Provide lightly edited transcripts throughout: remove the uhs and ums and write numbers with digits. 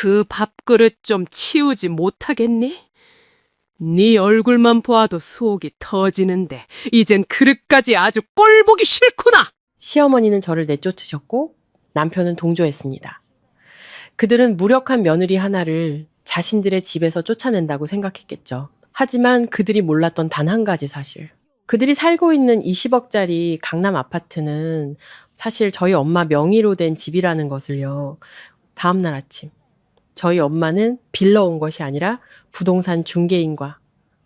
그 밥그릇 좀 치우지 못하겠니? 네 얼굴만 보아도 속이 터지는데 이젠 그릇까지 아주 꼴보기 싫구나. 시어머니는 저를 내쫓으셨고 남편은 동조했습니다. 그들은 무력한 며느리 하나를 자신들의 집에서 쫓아낸다고 생각했겠죠. 하지만 그들이 몰랐던 단 한 가지 사실. 그들이 살고 있는 20억짜리 강남 아파트는 사실 저희 엄마 명의로 된 집이라는 것을요. 다음날 아침 저희 엄마는 빌려 온 것이 아니라 부동산 중개인과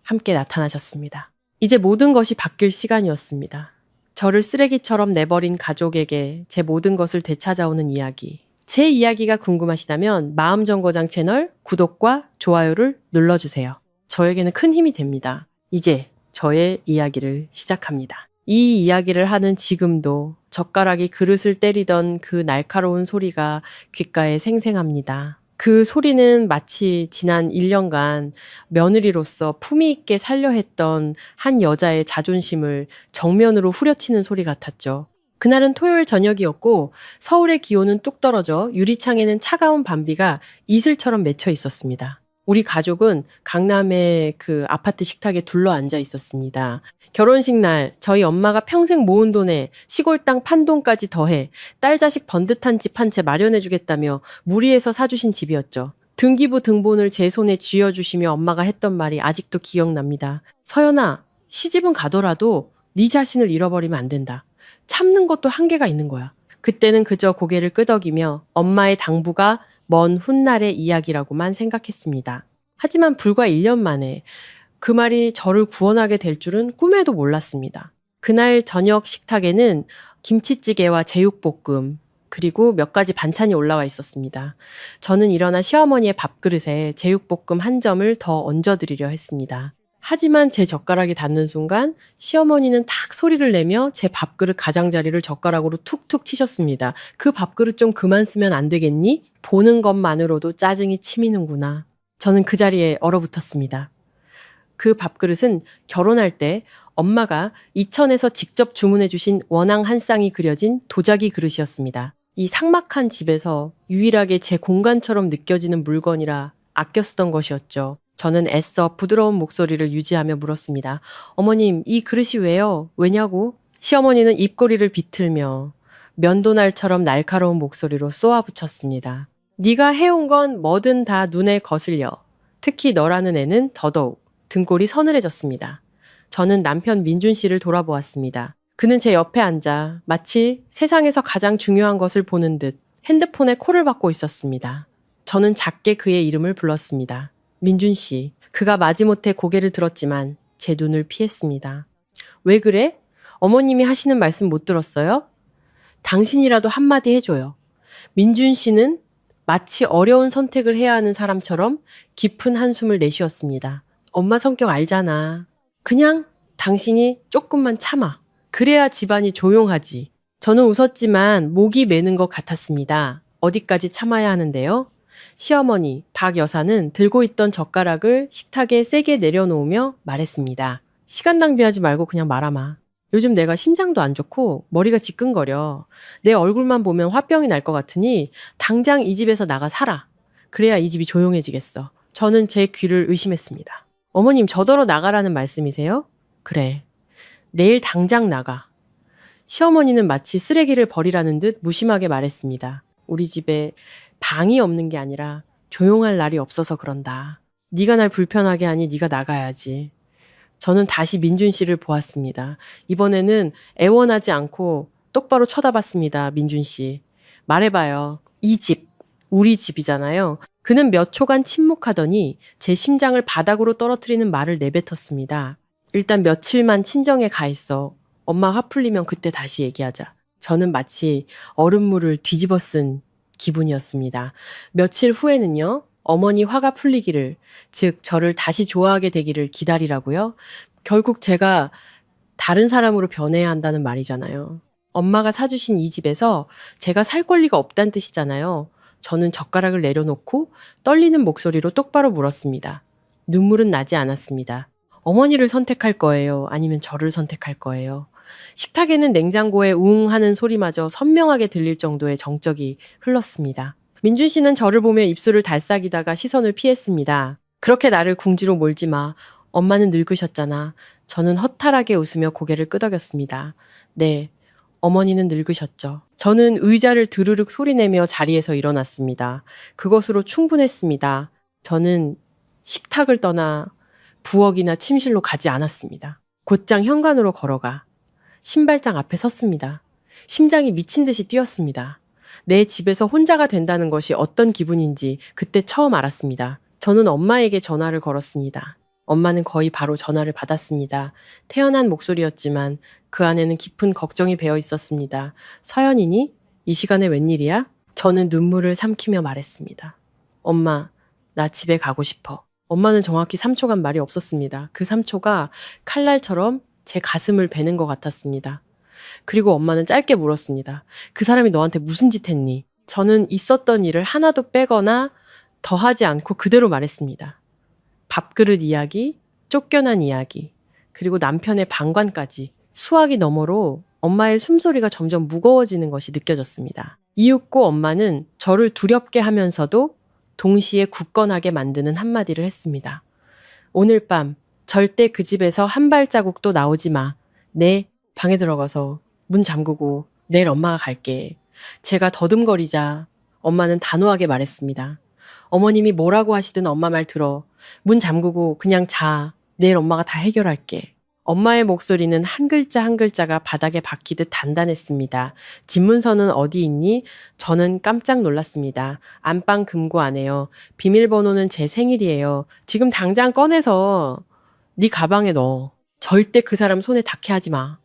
함께 나타나셨습니다. 이제 모든 것이 바뀔 시간이었습니다. 저를 쓰레기처럼 내버린 가족에게 제 모든 것을 되찾아오는 이야기. 제 이야기가 궁금하시다면 마음정거장 채널 구독과 좋아요를 눌러주세요. 저에게는 큰 힘이 됩니다. 이제 저의 이야기를 시작합니다. 이 이야기를 하는 지금도 젓가락이 그릇을 때리던 그 날카로운 소리가 귓가에 생생합니다. 그 소리는 마치 지난 1년간 며느리로서 품위 있게 살려 했던 한 여자의 자존심을 정면으로 후려치는 소리 같았죠. 그날은 토요일 저녁이었고 서울의 기온은 뚝 떨어져 유리창에는 차가운 밤비가 이슬처럼 맺혀 있었습니다. 우리 가족은 강남의 그 아파트 식탁에 둘러앉아 있었습니다. 결혼식 날 저희 엄마가 평생 모은 돈에 시골 땅 판돈까지 더해 딸 자식 번듯한 집 한 채 마련해 주겠다며 무리해서 사주신 집이었죠. 등기부 등본을 제 손에 쥐어주시며 엄마가 했던 말이 아직도 기억납니다. 서연아, 시집은 가더라도 네 자신을 잃어버리면 안 된다. 참는 것도 한계가 있는 거야. 그때는 그저 고개를 끄덕이며 엄마의 당부가 먼 훗날의 이야기라고만 생각했습니다. 하지만 불과 1년 만에 그 말이 저를 구원하게 될 줄은 꿈에도 몰랐습니다. 그날 저녁 식탁에는 김치찌개와 제육볶음 그리고 몇 가지 반찬이 올라와 있었습니다. 저는 일어나 시어머니의 밥그릇에 제육볶음 한 점을 더 얹어드리려 했습니다. 하지만 제 젓가락이 닿는 순간 시어머니는 탁 소리를 내며 제 밥그릇 가장자리를 젓가락으로 툭툭 치셨습니다. 그 밥그릇 좀 그만 쓰면 안 되겠니? 보는 것만으로도 짜증이 치미는구나. 저는 그 자리에 얼어붙었습니다. 그 밥그릇은 결혼할 때 엄마가 이천에서 직접 주문해 주신 원앙 한 쌍이 그려진 도자기 그릇이었습니다. 이 삭막한 집에서 유일하게 제 공간처럼 느껴지는 물건이라 아껴 쓰던 것이었죠. 저는 애써 부드러운 목소리를 유지하며 물었습니다. 어머님, 이 그릇이 왜요? 왜냐고? 시어머니는 입꼬리를 비틀며 면도날처럼 날카로운 목소리로 쏘아붙였습니다. 네가 해온 건 뭐든 다 눈에 거슬려. 특히 너라는 애는 더더욱. 등골이 서늘해졌습니다. 저는 남편 민준 씨를 돌아보았습니다. 그는 제 옆에 앉아 마치 세상에서 가장 중요한 것을 보는 듯 핸드폰에 콜을 받고 있었습니다. 저는 작게 그의 이름을 불렀습니다. 민준 씨. 그가 마지못해 고개를 들었지만 제 눈을 피했습니다. 왜 그래? 어머님이 하시는 말씀 못 들었어요? 당신이라도 한마디 해줘요. 민준 씨는 마치 어려운 선택을 해야 하는 사람처럼 깊은 한숨을 내쉬었습니다. 엄마 성격 알잖아. 그냥 당신이 조금만 참아. 그래야 집안이 조용하지. 저는 웃었지만 목이 메는 것 같았습니다. 어디까지 참아야 하는데요? 시어머니 박 여사는 들고 있던 젓가락을 식탁에 세게 내려놓으며 말했습니다. 시간 낭비하지 말고 그냥 말아마. 요즘 내가 심장도 안 좋고 머리가 지끈거려. 내 얼굴만 보면 화병이 날 것 같으니 당장 이 집에서 나가 살아. 그래야 이 집이 조용해지겠어. 저는 제 귀를 의심했습니다. 어머님 저더러 나가라는 말씀이세요? 그래. 내일 당장 나가. 시어머니는 마치 쓰레기를 버리라는 듯 무심하게 말했습니다. 우리 집에 방이 없는 게 아니라 조용할 날이 없어서 그런다. 네가 날 불편하게 하니 네가 나가야지. 저는 다시 민준 씨를 보았습니다. 이번에는 애원하지 않고 똑바로 쳐다봤습니다. 민준 씨. 말해봐요. 이 집, 우리 집이잖아요. 그는 몇 초간 침묵하더니 제 심장을 바닥으로 떨어뜨리는 말을 내뱉었습니다. 일단 며칠만 친정에 가 있어. 엄마 화 풀리면 그때 다시 얘기하자. 저는 마치 얼음물을 뒤집어 쓴 기분이었습니다. 며칠 후에는요. 어머니 화가 풀리기를, 즉 저를 다시 좋아하게 되기를 기다리라고요. 결국 제가 다른 사람으로 변해야 한다는 말이잖아요. 엄마가 사주신 이 집에서 제가 살 권리가 없다는 뜻이잖아요. 저는 젓가락을 내려놓고 떨리는 목소리로 똑바로 물었습니다. 눈물은 나지 않았습니다. 어머니를 선택할 거예요? 아니면 저를 선택할 거예요? 식탁에는 냉장고에 웅 하는 소리마저 선명하게 들릴 정도의 정적이 흘렀습니다. 민준 씨는 저를 보며 입술을 달싹이다가 시선을 피했습니다. 그렇게 나를 궁지로 몰지 마. 엄마는 늙으셨잖아. 저는 허탈하게 웃으며 고개를 끄덕였습니다. 네, 어머니는 늙으셨죠. 저는 의자를 드르륵 소리내며 자리에서 일어났습니다. 그것으로 충분했습니다. 저는 식탁을 떠나 부엌이나 침실로 가지 않았습니다. 곧장 현관으로 걸어가 신발장 앞에 섰습니다. 심장이 미친 듯이 뛰었습니다. 내 집에서 혼자가 된다는 것이 어떤 기분인지 그때 처음 알았습니다. 저는 엄마에게 전화를 걸었습니다. 엄마는 거의 바로 전화를 받았습니다. 태연한 목소리였지만 그 안에는 깊은 걱정이 배어 있었습니다. 서연이니? 이 시간에 웬일이야? 저는 눈물을 삼키며 말했습니다. 엄마, 나 집에 가고 싶어. 엄마는 정확히 3초간 말이 없었습니다. 그 3초가 칼날처럼 제 가슴을 베는 것 같았습니다. 그리고 엄마는 짧게 물었습니다. 그 사람이 너한테 무슨 짓 했니? 저는 있었던 일을 하나도 빼거나 더하지 않고 그대로 말했습니다. 밥그릇 이야기, 쫓겨난 이야기, 그리고 남편의 방관까지 수화기 너머로 엄마의 숨소리가 점점 무거워지는 것이 느껴졌습니다. 이윽고 엄마는 저를 두렵게 하면서도 동시에 굳건하게 만드는 한마디를 했습니다. 오늘 밤 절대 그 집에서 한 발자국도 나오지 마. 내 방에 들어가서 문 잠그고 내일 엄마가 갈게. 제가 더듬거리자 엄마는 단호하게 말했습니다. 어머님이 뭐라고 하시든 엄마 말 들어. 문 잠그고 그냥 자. 내일 엄마가 다 해결할게. 엄마의 목소리는 한 글자 한 글자가 바닥에 박히듯 단단했습니다. 집문서는 어디 있니? 저는 깜짝 놀랐습니다. 안방 금고 안에요. 비밀번호는 제 생일이에요. 지금 당장 꺼내서 네 가방에 넣어. 절대 그 사람 손에 닿게 하지 마.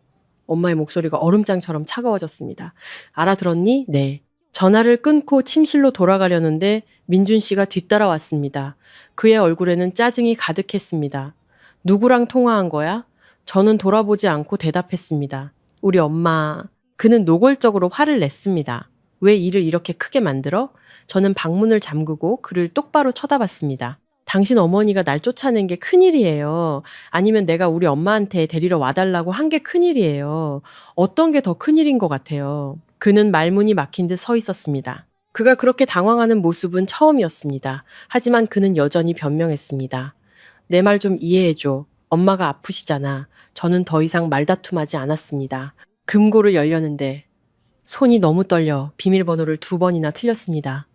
엄마의 목소리가 얼음장처럼 차가워졌습니다. 알아들었니? 네. 전화를 끊고 침실로 돌아가려는데 민준 씨가 뒤따라왔습니다. 그의 얼굴에는 짜증이 가득했습니다. 누구랑 통화한 거야? 저는 돌아보지 않고 대답했습니다. 우리 엄마. 그는 노골적으로 화를 냈습니다. 왜 일을 이렇게 크게 만들어? 저는 방문을 잠그고 그를 똑바로 쳐다봤습니다. 당신 어머니가 날 쫓아낸 게 큰일이에요. 아니면 내가 우리 엄마한테 데리러 와달라고 한 게 큰일이에요. 어떤 게 더 큰일인 것 같아요. 그는 말문이 막힌 듯 서 있었습니다. 그가 그렇게 당황하는 모습은 처음이었습니다. 하지만 그는 여전히 변명했습니다. 내 말 좀 이해해줘. 엄마가 아프시잖아. 저는 더 이상 말다툼하지 않았습니다. 금고를 열려는데 손이 너무 떨려 비밀번호를 2번이나 틀렸습니다.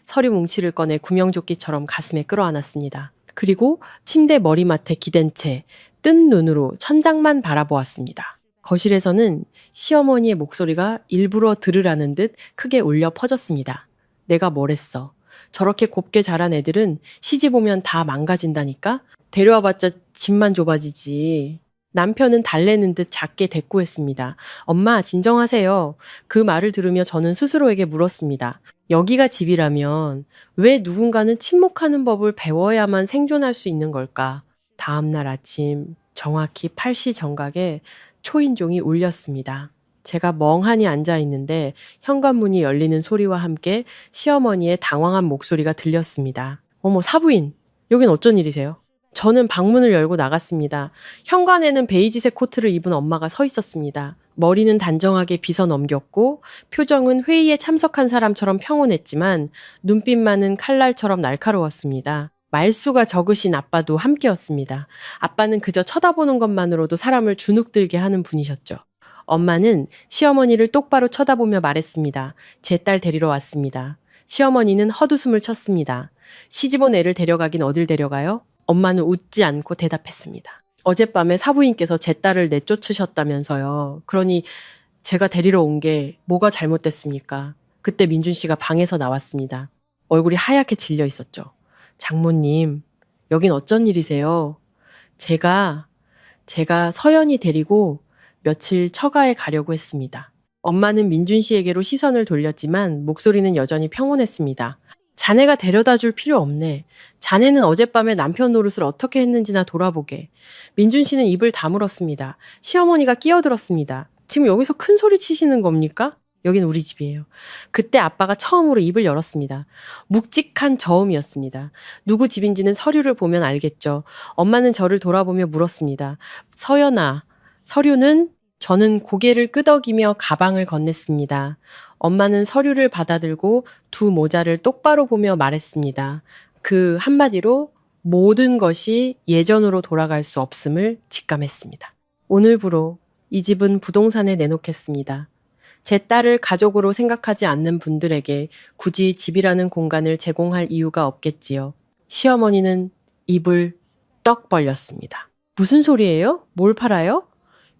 서류 뭉치를 꺼내 구명조끼처럼 가슴에 끌어안았습니다. 그리고 침대 머리맡에 기댄 채 뜬 눈으로 천장만 바라보았습니다. 거실에서는 시어머니의 목소리가 일부러 들으라는 듯 크게 울려 퍼졌습니다. 내가 뭘 했어? 저렇게 곱게 자란 애들은 시집 오면 다 망가진다니까? 데려와봤자 집만 좁아지지. 남편은 달래는 듯 작게 대꾸했습니다. 엄마, 진정하세요. 그 말을 들으며 저는 스스로에게 물었습니다. 여기가 집이라면 왜 누군가는 침묵하는 법을 배워야만 생존할 수 있는 걸까? 다음날 아침 정확히 8시 정각에 초인종이 울렸습니다. 제가 멍하니 앉아 있는데 현관문이 열리는 소리와 함께 시어머니의 당황한 목소리가 들렸습니다. 어머, 사부인, 여긴 어쩐 일이세요? 저는 방문을 열고 나갔습니다. 현관에는 베이지색 코트를 입은 엄마가 서 있었습니다. 머리는 단정하게 빗어 넘겼고 표정은 회의에 참석한 사람처럼 평온했지만 눈빛만은 칼날처럼 날카로웠습니다. 말수가 적으신 아빠도 함께였습니다. 아빠는 그저 쳐다보는 것만으로도 사람을 주눅들게 하는 분이셨죠. 엄마는 시어머니를 똑바로 쳐다보며 말했습니다. 제 딸 데리러 왔습니다. 시어머니는 헛웃음을 쳤습니다. 시집 온 애를 데려가긴 어딜 데려가요? 엄마는 웃지 않고 대답했습니다. 어젯밤에 사부인께서 제 딸을 내쫓으셨다면서요. 그러니 제가 데리러 온 게 뭐가 잘못됐습니까? 그때 민준 씨가 방에서 나왔습니다. 얼굴이 하얗게 질려 있었죠. 장모님, 여긴 어쩐 일이세요? 제가 서연이 데리고 며칠 처가에 가려고 했습니다. 엄마는 민준 씨에게로 시선을 돌렸지만 목소리는 여전히 평온했습니다. 자네가 데려다 줄 필요 없네. 자네는 어젯밤에 남편 노릇을 어떻게 했는지나 돌아보게. 민준 씨는 입을 다물었습니다. 시어머니가 끼어들었습니다. 지금 여기서 큰 소리 치시는 겁니까? 여긴 우리 집이에요. 그때 아빠가 처음으로 입을 열었습니다. 묵직한 저음이었습니다. 누구 집인지는 서류를 보면 알겠죠. 엄마는 저를 돌아보며 물었습니다. 서연아, 서류는? 저는 고개를 끄덕이며 가방을 건넸습니다. 엄마는 서류를 받아들고 두 모자를 똑바로 보며 말했습니다. 그 한마디로 모든 것이 예전으로 돌아갈 수 없음을 직감했습니다. 오늘부로 이 집은 부동산에 내놓겠습니다. 제 딸을 가족으로 생각하지 않는 분들에게 굳이 집이라는 공간을 제공할 이유가 없겠지요. 시어머니는 입을 떡 벌렸습니다. 무슨 소리예요? 뭘 팔아요?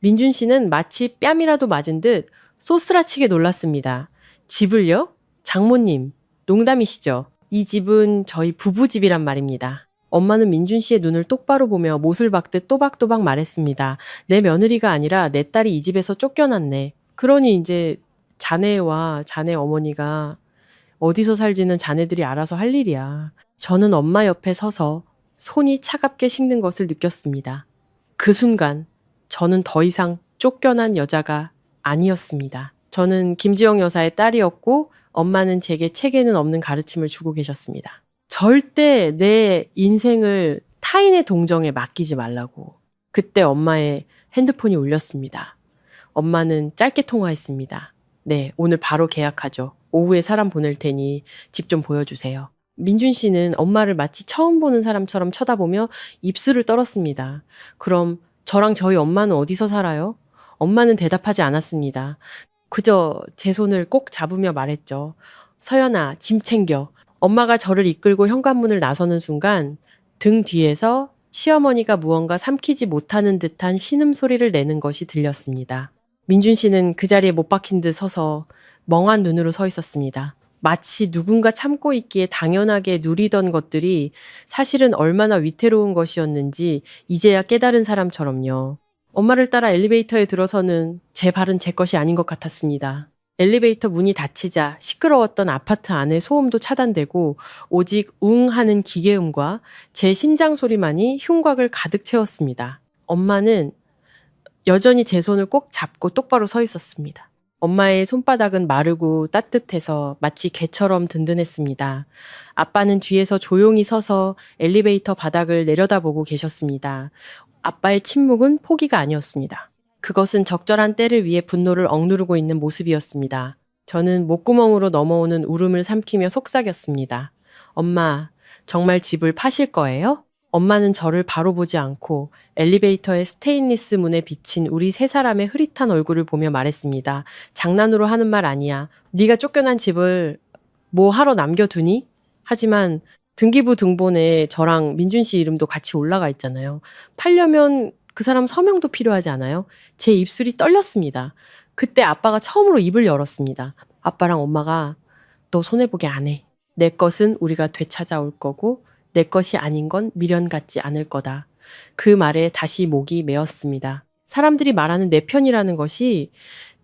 민준 씨는 마치 뺨이라도 맞은 듯 쏘스라치게 놀랐습니다. 집을요? 장모님, 농담이시죠? 이 집은 저희 부부집이란 말입니다. 엄마는 민준 씨의 눈을 똑바로 보며 못을 박듯 또박또박 말했습니다. 내 며느리가 아니라 내 딸이 이 집에서 쫓겨났네. 그러니 이제 자네와 자네 어머니가 어디서 살지는 자네들이 알아서 할 일이야. 저는 엄마 옆에 서서 손이 차갑게 식는 것을 느꼈습니다. 그 순간 저는 더 이상 쫓겨난 여자가 아니었습니다. 저는 김지영 여사의 딸이었고 엄마는 제게 체계는 없는 가르침을 주고 계셨습니다. 절대 내 인생을 타인의 동정에 맡기지 말라고. 그때 엄마의 핸드폰이 울렸습니다. 엄마는 짧게 통화했습니다. 네, 오늘 바로 계약하죠. 오후에 사람 보낼 테니 집 좀 보여주세요. 민준 씨는 엄마를 마치 처음 보는 사람처럼 쳐다보며 입술을 떨었습니다. 그럼 저랑 저희 엄마는 어디서 살아요? 엄마는 대답하지 않았습니다. 그저 제 손을 꼭 잡으며 말했죠. 서연아, 짐 챙겨. 엄마가 저를 이끌고 현관문을 나서는 순간 등 뒤에서 시어머니가 무언가 삼키지 못하는 듯한 신음소리를 내는 것이 들렸습니다. 민준 씨는 그 자리에 못 박힌 듯 서서 멍한 눈으로 서 있었습니다. 마치 누군가 참고 있기에 당연하게 누리던 것들이 사실은 얼마나 위태로운 것이었는지 이제야 깨달은 사람처럼요. 엄마를 따라 엘리베이터에 들어서는 제 발은 제 것이 아닌 것 같았습니다. 엘리베이터 문이 닫히자 시끄러웠던 아파트 안의 소음도 차단되고 오직 웅 하는 기계음과 제 심장 소리만이 흉곽을 가득 채웠습니다. 엄마는 여전히 제 손을 꼭 잡고 똑바로 서 있었습니다. 엄마의 손바닥은 마르고 따뜻해서 마치 개처럼 든든했습니다. 아빠는 뒤에서 조용히 서서 엘리베이터 바닥을 내려다보고 계셨습니다. 아빠의 침묵은 포기가 아니었습니다. 그것은 적절한 때를 위해 분노를 억누르고 있는 모습이었습니다. 저는 목구멍으로 넘어오는 울음을 삼키며 속삭였습니다. 엄마, 정말 집을 파실 거예요? 엄마는 저를 바로 보지 않고 엘리베이터의 스테인리스 문에 비친 우리 세 사람의 흐릿한 얼굴을 보며 말했습니다. 장난으로 하는 말 아니야. 네가 쫓겨난 집을 뭐 하러 남겨두니? 하지만 등기부 등본에 저랑 민준 씨 이름도 같이 올라가 있잖아요. 팔려면 그 사람 서명도 필요하지 않아요? 제 입술이 떨렸습니다. 그때 아빠가 처음으로 입을 열었습니다. 아빠랑 엄마가 너 손해보게 안 해. 내 것은 우리가 되찾아올 거고 내 것이 아닌 건 미련 갖지 않을 거다. 그 말에 다시 목이 메었습니다. 사람들이 말하는 내 편이라는 것이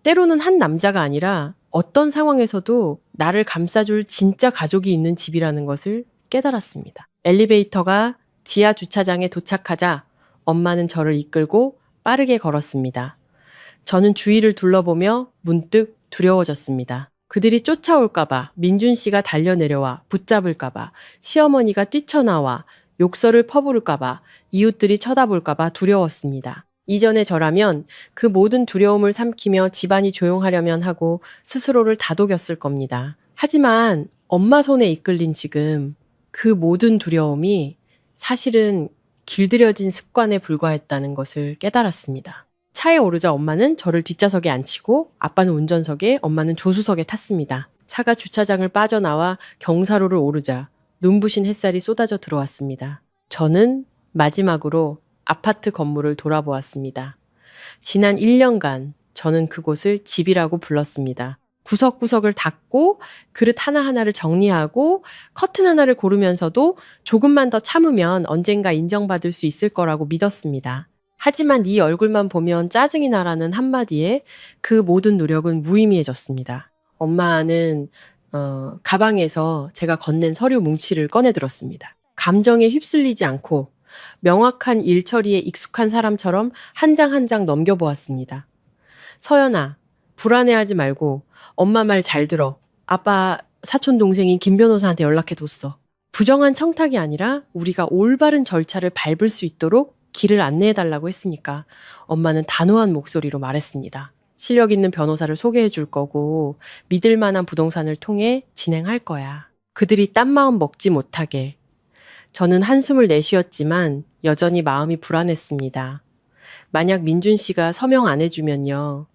때로는 한 남자가 아니라 어떤 상황에서도 나를 감싸줄 진짜 가족이 있는 집이라는 것을 깨달았습니다. 엘리베이터가 지하 주차장에 도착하자 엄마는 저를 이끌고 빠르게 걸었습니다. 저는 주위를 둘러보며 문득 두려워졌습니다. 그들이 쫓아올까봐, 민준 씨가 달려내려와 붙잡을까봐, 시어머니가 뛰쳐나와 욕설을 퍼부을까봐, 이웃들이 쳐다볼까봐 두려웠습니다. 이전에 저라면 그 모든 두려움을 삼키며 집안이 조용하려면 하고 스스로를 다독였을 겁니다. 하지만 엄마 손에 이끌린 지금 그 모든 두려움이 사실은 길들여진 습관에 불과했다는 것을 깨달았습니다. 차에 오르자 엄마는 저를 뒷좌석에 앉히고 아빠는 운전석에, 엄마는 조수석에 탔습니다. 차가 주차장을 빠져나와 경사로를 오르자 눈부신 햇살이 쏟아져 들어왔습니다. 저는 마지막으로 아파트 건물을 돌아보았습니다. 지난 1년간 저는 그곳을 집이라고 불렀습니다. 구석구석을 닦고 그릇 하나하나를 정리하고 커튼 하나를 고르면서도 조금만 더 참으면 언젠가 인정받을 수 있을 거라고 믿었습니다. 하지만 네 얼굴만 보면 짜증이 나라는 한마디에 그 모든 노력은 무의미해졌습니다. 엄마는 가방에서 제가 건넨 서류 뭉치를 꺼내들었습니다. 감정에 휩쓸리지 않고 명확한 일 처리에 익숙한 사람처럼 한 장 한 장 넘겨보았습니다. 서연아, 불안해하지 말고 엄마 말 잘 들어. 아빠 사촌 동생이 김 변호사한테 연락해뒀어. 부정한 청탁이 아니라 우리가 올바른 절차를 밟을 수 있도록 길을 안내해달라고 했으니까 엄마는 단호한 목소리로 말했습니다. 실력 있는 변호사를 소개해 줄 거고 믿을 만한 부동산을 통해 진행할 거야. 그들이 딴 마음 먹지 못하게. 저는 한숨을 내쉬었지만 여전히 마음이 불안했습니다. 만약 민준 씨가 서명 안 해주면요.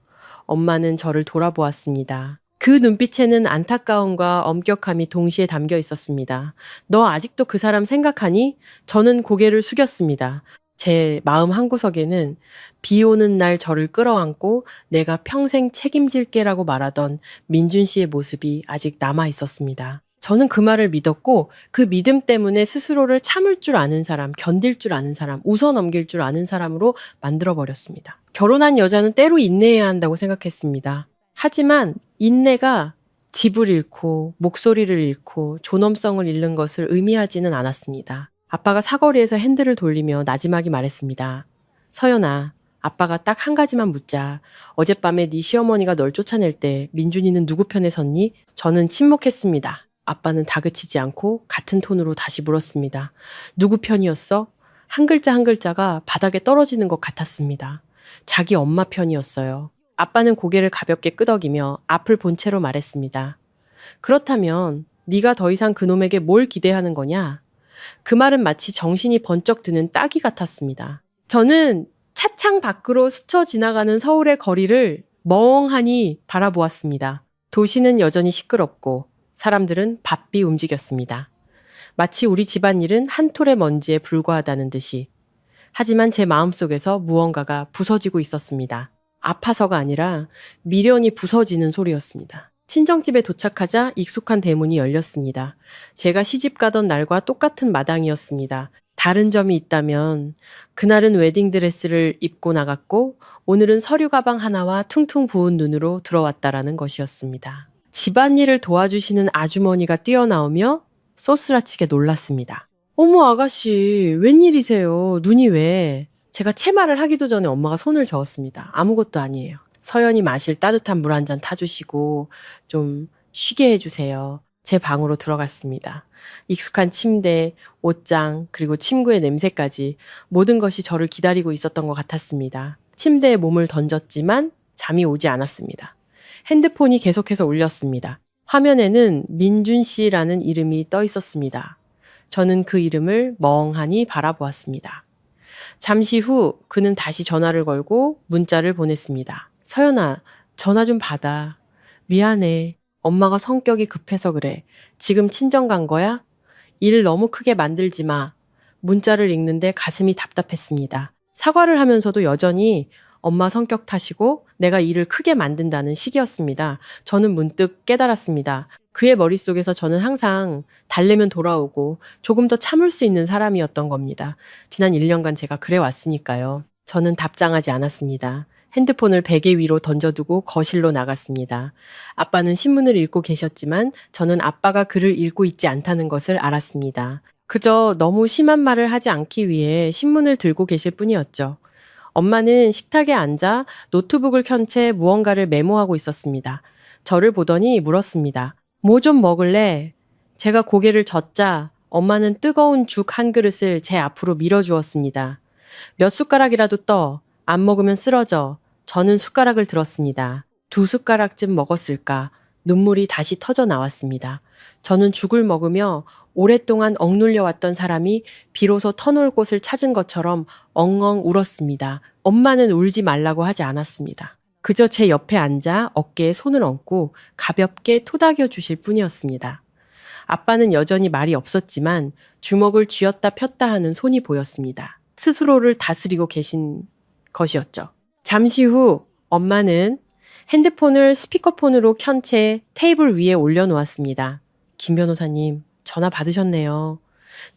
엄마는 저를 돌아보았습니다. 그 눈빛에는 안타까움과 엄격함이 동시에 담겨 있었습니다. 너 아직도 그 사람 생각하니? 저는 고개를 숙였습니다. 제 마음 한구석에는 비 오는 날 저를 끌어안고 내가 평생 책임질게라고 말하던 민준 씨의 모습이 아직 남아 있었습니다. 저는 그 말을 믿었고 그 믿음 때문에 스스로를 참을 줄 아는 사람, 견딜 줄 아는 사람, 웃어 넘길 줄 아는 사람으로 만들어버렸습니다. 결혼한 여자는 때로 인내해야 한다고 생각했습니다. 하지만 인내가 집을 잃고 목소리를 잃고 존엄성을 잃는 것을 의미하지는 않았습니다. 아빠가 사거리에서 핸들을 돌리며 나지막이 말했습니다. 서연아, 아빠가 딱 한 가지만 묻자. 어젯밤에 네 시어머니가 널 쫓아낼 때 민준이는 누구 편에 섰니? 저는 침묵했습니다. 아빠는 다그치지 않고 같은 톤으로 다시 물었습니다. 누구 편이었어? 한 글자 한 글자가 바닥에 떨어지는 것 같았습니다. 자기 엄마 편이었어요. 아빠는 고개를 가볍게 끄덕이며 앞을 본 채로 말했습니다. 그렇다면 네가 더 이상 그놈에게 뭘 기대하는 거냐? 그 말은 마치 정신이 번쩍 드는 따기 같았습니다. 저는 차창 밖으로 스쳐 지나가는 서울의 거리를 멍하니 바라보았습니다. 도시는 여전히 시끄럽고 사람들은 바삐 움직였습니다. 마치 우리 집안일은 한 톨의 먼지에 불과하다는 듯이. 하지만 제 마음속에서 무언가가 부서지고 있었습니다. 아파서가 아니라 미련이 부서지는 소리였습니다. 친정집에 도착하자 익숙한 대문이 열렸습니다. 제가 시집가던 날과 똑같은 마당이었습니다. 다른 점이 있다면 그날은 웨딩드레스를 입고 나갔고 오늘은 서류 가방 하나와 퉁퉁 부은 눈으로 들어왔다라는 것이었습니다. 집안일을 도와주시는 아주머니가 뛰어나오며 쏘스라치게 놀랐습니다. 어머 아가씨 웬일이세요? 눈이 왜? 제가 채말을 하기도 전에 엄마가 손을 저었습니다. 아무것도 아니에요. 서연이 마실 따뜻한 물 한 잔 타주시고 좀 쉬게 해주세요. 제 방으로 들어갔습니다. 익숙한 침대, 옷장, 그리고 침구의 냄새까지 모든 것이 저를 기다리고 있었던 것 같았습니다. 침대에 몸을 던졌지만 잠이 오지 않았습니다. 핸드폰이 계속해서 울렸습니다. 화면에는 민준 씨라는 이름이 떠 있었습니다. 저는 그 이름을 멍하니 바라보았습니다. 잠시 후 그는 다시 전화를 걸고 문자를 보냈습니다. 서연아, 전화 좀 받아. 미안해. 엄마가 성격이 급해서 그래. 지금 친정 간 거야? 일 너무 크게 만들지 마. 문자를 읽는데 가슴이 답답했습니다. 사과를 하면서도 여전히 엄마 성격 탓이고 내가 일을 크게 만든다는 식이었습니다. 저는 문득 깨달았습니다. 그의 머릿속에서 저는 항상 달래면 돌아오고 조금 더 참을 수 있는 사람이었던 겁니다. 지난 1년간 제가 그래 왔으니까요. 저는 답장하지 않았습니다. 핸드폰을 베개 위로 던져두고 거실로 나갔습니다. 아빠는 신문을 읽고 계셨지만 저는 아빠가 글을 읽고 있지 않다는 것을 알았습니다. 그저 너무 심한 말을 하지 않기 위해 신문을 들고 계실 뿐이었죠. 엄마는 식탁에 앉아 노트북을 켠 채 무언가를 메모하고 있었습니다. 저를 보더니 물었습니다. 뭐 좀 먹을래? 제가 고개를 젓자 엄마는 뜨거운 죽 한 그릇을 제 앞으로 밀어주었습니다. 몇 숟가락이라도 떠. 안 먹으면 쓰러져. 저는 숟가락을 들었습니다. 2숟가락쯤 먹었을까. 눈물이 다시 터져 나왔습니다. 저는 죽을 먹으며 오랫동안 억눌려 왔던 사람이 비로소 터놓을 곳을 찾은 것처럼 엉엉 울었습니다. 엄마는 울지 말라고 하지 않았습니다. 그저 제 옆에 앉아 어깨에 손을 얹고 가볍게 토닥여 주실 뿐이었습니다. 아빠는 여전히 말이 없었지만 주먹을 쥐었다 폈다 하는 손이 보였습니다. 스스로를 다스리고 계신 것이었죠. 잠시 후 엄마는 핸드폰을 스피커폰으로 켠 채 테이블 위에 올려놓았습니다. 김 변호사님, 전화 받으셨네요.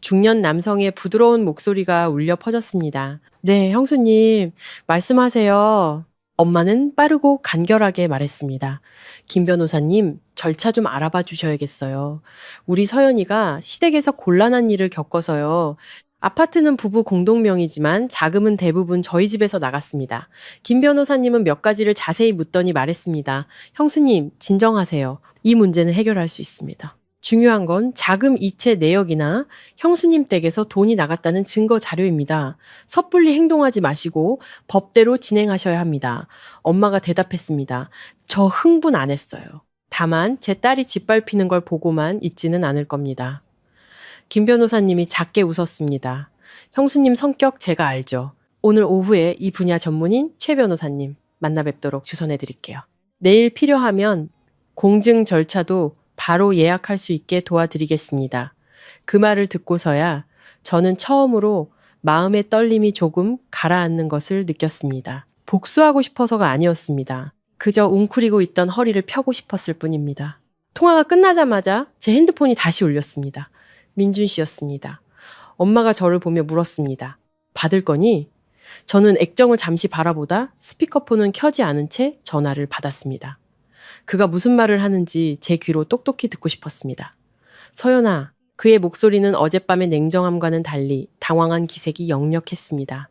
중년 남성의 부드러운 목소리가 울려 퍼졌습니다. 네, 형수님, 말씀하세요. 엄마는 빠르고 간결하게 말했습니다. 김 변호사님, 절차 좀 알아봐 주셔야겠어요. 우리 서연이가 시댁에서 곤란한 일을 겪어서요. 아파트는 부부 공동명의지만 자금은 대부분 저희 집에서 나갔습니다. 김 변호사님은 몇 가지를 자세히 묻더니 말했습니다. 형수님, 진정하세요. 이 문제는 해결할 수 있습니다. 중요한 건 자금 이체 내역이나 형수님 댁에서 돈이 나갔다는 증거 자료입니다. 섣불리 행동하지 마시고 법대로 진행하셔야 합니다. 엄마가 대답했습니다. 저 흥분 안 했어요. 다만 제 딸이 짓밟히는 걸 보고만 있지는 않을 겁니다. 김 변호사님이 작게 웃었습니다. 형수님 성격 제가 알죠. 오늘 오후에 이 분야 전문인 최 변호사님 만나 뵙도록 주선해 드릴게요. 내일 필요하면 공증 절차도 바로 예약할 수 있게 도와드리겠습니다. 그 말을 듣고서야 저는 처음으로 마음의 떨림이 조금 가라앉는 것을 느꼈습니다. 복수하고 싶어서가 아니었습니다. 그저 웅크리고 있던 허리를 펴고 싶었을 뿐입니다. 통화가 끝나자마자 제 핸드폰이 다시 울렸습니다. 민준 씨였습니다. 엄마가 저를 보며 물었습니다. 받을 거니? 저는 액정을 잠시 바라보다 스피커폰은 켜지 않은 채 전화를 받았습니다. 그가 무슨 말을 하는지 제 귀로 똑똑히 듣고 싶었습니다. 서연아, 그의 목소리는 어젯밤의 냉정함과는 달리 당황한 기색이 역력했습니다.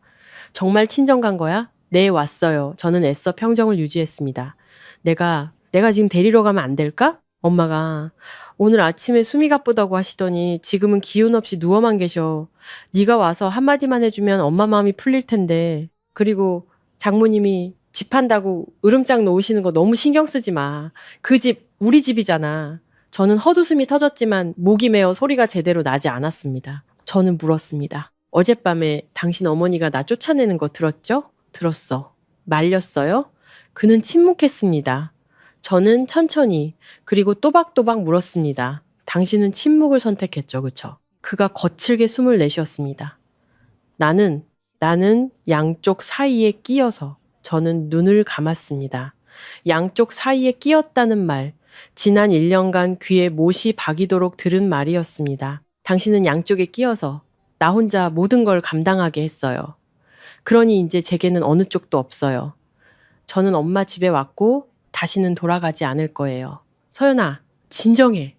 정말 친정 간 거야? 네, 왔어요. 저는 애써 평정을 유지했습니다. 내가 지금 데리러 가면 안 될까? 엄마가 오늘 아침에 숨이 가쁘다고 하시더니 지금은 기운 없이 누워만 계셔. 네가 와서 한마디만 해주면 엄마 마음이 풀릴 텐데. 그리고 장모님이 집 한다고 으름장 놓으시는 거 너무 신경 쓰지 마. 그 집 우리 집이잖아. 저는 헛웃음이 터졌지만 목이 메어 소리가 제대로 나지 않았습니다. 저는 물었습니다. 어젯밤에 당신 어머니가 나 쫓아내는 거 들었죠? 들었어. 말렸어요? 그는 침묵했습니다. 저는 천천히 그리고 또박또박 물었습니다. 당신은 침묵을 선택했죠, 그쵸? 그가 거칠게 숨을 내쉬었습니다. 나는 양쪽 사이에 끼어서. 저는 눈을 감았습니다. 양쪽 사이에 끼었다는 말, 지난 1년간 귀에 못이 박이도록 들은 말이었습니다. 당신은 양쪽에 끼어서 나 혼자 모든 걸 감당하게 했어요. 그러니 이제 제게는 어느 쪽도 없어요. 저는 엄마 집에 왔고 다시는 돌아가지 않을 거예요. 서연아, 진정해.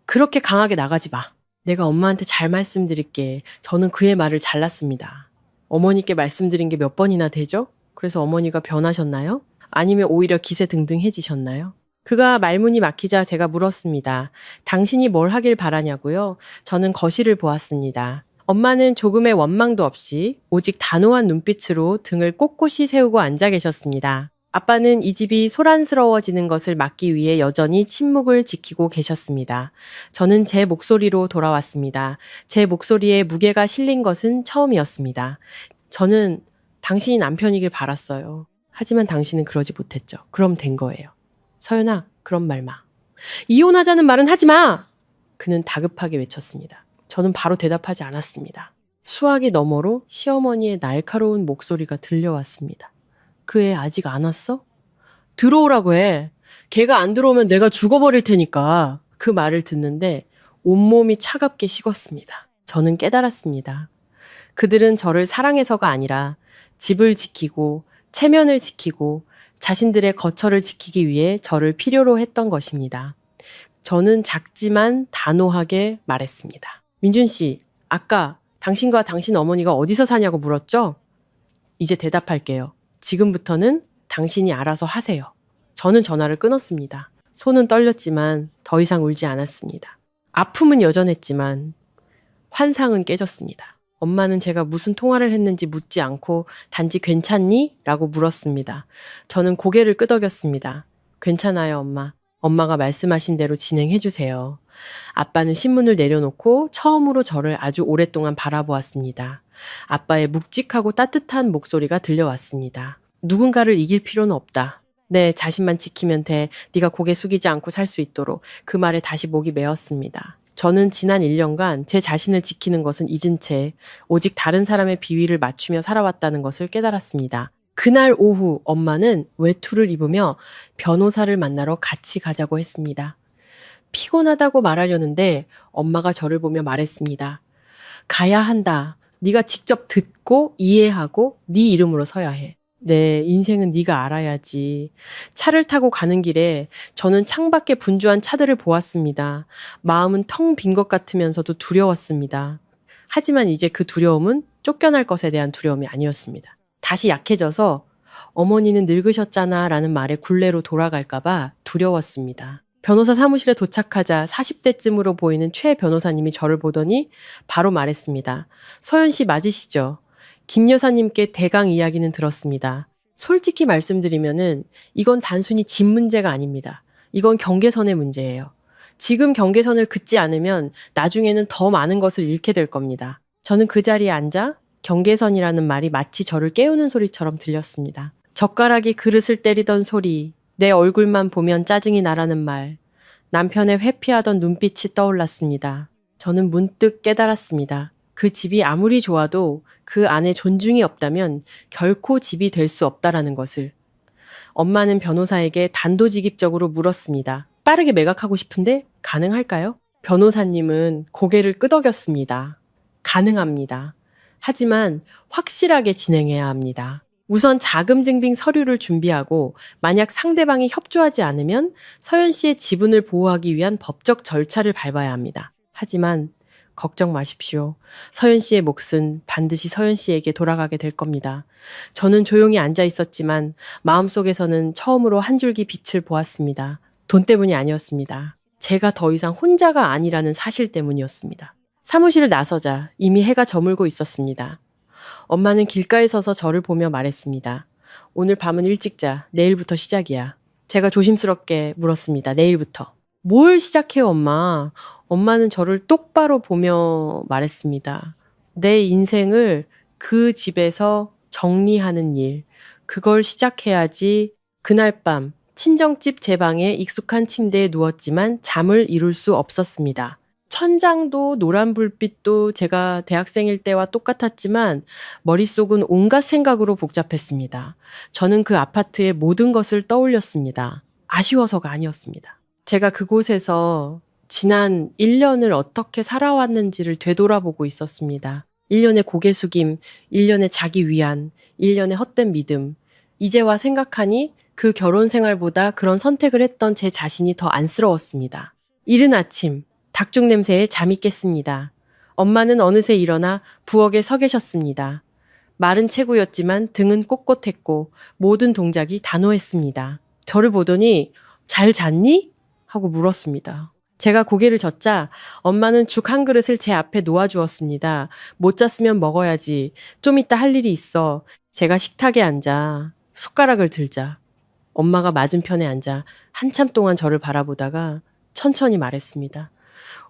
그렇게 강하게 나가지 마. 내가 엄마한테 잘 말씀드릴게. 저는 그의 말을 잘랐습니다. 어머니께 말씀드린 게 몇 번이나 되죠? 그래서 어머니가 변하셨나요? 아니면 오히려 기세등등해지셨나요? 그가 말문이 막히자 제가 물었습니다. 당신이 뭘 하길 바라냐고요? 저는 거실을 보았습니다. 엄마는 조금의 원망도 없이 오직 단호한 눈빛으로 등을 꼿꼿이 세우고 앉아 계셨습니다. 아빠는 이 집이 소란스러워지는 것을 막기 위해 여전히 침묵을 지키고 계셨습니다. 저는 제 목소리로 돌아왔습니다. 제 목소리에 무게가 실린 것은 처음이었습니다. 저는 당신이 남편이길 바랐어요. 하지만 당신은 그러지 못했죠. 그럼 된 거예요. 서연아, 그런 말 마. 이혼하자는 말은 하지 마! 그는 다급하게 외쳤습니다. 저는 바로 대답하지 않았습니다. 수화기 너머로 시어머니의 날카로운 목소리가 들려왔습니다. 그 애 아직 안 왔어? 들어오라고 해. 걔가 안 들어오면 내가 죽어버릴 테니까. 그 말을 듣는데 온몸이 차갑게 식었습니다. 저는 깨달았습니다. 그들은 저를 사랑해서가 아니라 집을 지키고 체면을 지키고 자신들의 거처를 지키기 위해 저를 필요로 했던 것입니다. 저는 작지만 단호하게 말했습니다. 민준 씨, 아까 당신과 당신 어머니가 어디서 사냐고 물었죠? 이제 대답할게요. 지금부터는 당신이 알아서 하세요. 저는 전화를 끊었습니다. 손은 떨렸지만 더 이상 울지 않았습니다. 아픔은 여전했지만 환상은 깨졌습니다. 엄마는 제가 무슨 통화를 했는지 묻지 않고 단지 괜찮니? 라고 물었습니다. 저는 고개를 끄덕였습니다. 괜찮아요, 엄마. 엄마가 말씀하신 대로 진행해 주세요. 아빠는 신문을 내려놓고 처음으로 저를 아주 오랫동안 바라보았습니다. 아빠의 묵직하고 따뜻한 목소리가 들려왔습니다. 누군가를 이길 필요는 없다. 내 자신만 지키면 돼. 네가 고개 숙이지 않고 살 수 있도록. 그 말에 다시 목이 메었습니다. 저는 지난 1년간 제 자신을 지키는 것은 잊은 채 오직 다른 사람의 비위를 맞추며 살아왔다는 것을 깨달았습니다. 그날 오후 엄마는 외투를 입으며 변호사를 만나러 같이 가자고 했습니다. 피곤하다고 말하려는데 엄마가 저를 보며 말했습니다. 가야 한다. 네가 직접 듣고 이해하고 네 이름으로 서야 해. 내 인생은 네가 알아야지. 차를 타고 가는 길에 저는 창밖에 분주한 차들을 보았습니다. 마음은 텅 빈 것 같으면서도 두려웠습니다. 하지만 이제 그 두려움은 쫓겨날 것에 대한 두려움이 아니었습니다. 다시 약해져서 어머니는 늙으셨잖아 라는 말에 굴레로 돌아갈까봐 두려웠습니다. 변호사 사무실에 도착하자 40대쯤으로 보이는 최 변호사님이 저를 보더니 바로 말했습니다. 서연 씨 맞으시죠? 김 여사님께 대강 이야기는 들었습니다. 솔직히 말씀드리면은 이건 단순히 집 문제가 아닙니다. 이건 경계선의 문제예요. 지금 경계선을 긋지 않으면 나중에는 더 많은 것을 잃게 될 겁니다. 저는 그 자리에 앉아 경계선이라는 말이 마치 저를 깨우는 소리처럼 들렸습니다. 젓가락이 그릇을 때리던 소리, 내 얼굴만 보면 짜증이 나라는 말, 남편의 회피하던 눈빛이 떠올랐습니다. 저는 문득 깨달았습니다. 그 집이 아무리 좋아도 그 안에 존중이 없다면 결코 집이 될 수 없다라는 것을. 엄마는 변호사에게 단도직입적으로 물었습니다. 빠르게 매각하고 싶은데 가능할까요? 변호사님은 고개를 끄덕였습니다. 가능합니다. 하지만 확실하게 진행해야 합니다. 우선 자금 증빙 서류를 준비하고 만약 상대방이 협조하지 않으면 서연 씨의 지분을 보호하기 위한 법적 절차를 밟아야 합니다. 하지만 걱정 마십시오. 서연 씨의 몫은 반드시 서연 씨에게 돌아가게 될 겁니다. 저는 조용히 앉아 있었지만 마음속에서는 처음으로 한 줄기 빛을 보았습니다. 돈 때문이 아니었습니다. 제가 더 이상 혼자가 아니라는 사실 때문이었습니다. 사무실을 나서자 이미 해가 저물고 있었습니다. 엄마는 길가에 서서 저를 보며 말했습니다. 오늘 밤은 일찍 자. 내일부터 시작이야. 제가 조심스럽게 물었습니다. 내일부터. 뭘 시작해요, 엄마? 엄마는 저를 똑바로 보며 말했습니다. 내 인생을 그 집에서 정리하는 일. 그걸 시작해야지. 그날 밤 친정집 제 방에 익숙한 침대에 누웠지만 잠을 이룰 수 없었습니다. 천장도 노란 불빛도 제가 대학생일 때와 똑같았지만 머릿속은 온갖 생각으로 복잡했습니다. 저는 그 아파트의 모든 것을 떠올렸습니다. 아쉬워서가 아니었습니다. 제가 그곳에서 지난 1년을 어떻게 살아왔는지를 되돌아보고 있었습니다. 1년의 고개 숙임, 1년의 자기 위안, 1년의 헛된 믿음. 이제와 생각하니 그 결혼 생활보다 그런 선택을 했던 제 자신이 더 안쓰러웠습니다. 이른 아침, 닭죽 냄새에 잠이 깼습니다. 엄마는 어느새 일어나 부엌에 서 계셨습니다. 말은 체구였지만 등은 꼿꼿했고 모든 동작이 단호했습니다. 저를 보더니 잘 잤니? 하고 물었습니다. 제가 고개를 젓자 엄마는 죽 한 그릇을 제 앞에 놓아주었습니다. 못 잤으면 먹어야지. 좀 이따 할 일이 있어. 제가 식탁에 앉아 숟가락을 들자. 엄마가 맞은편에 앉아 한참 동안 저를 바라보다가 천천히 말했습니다.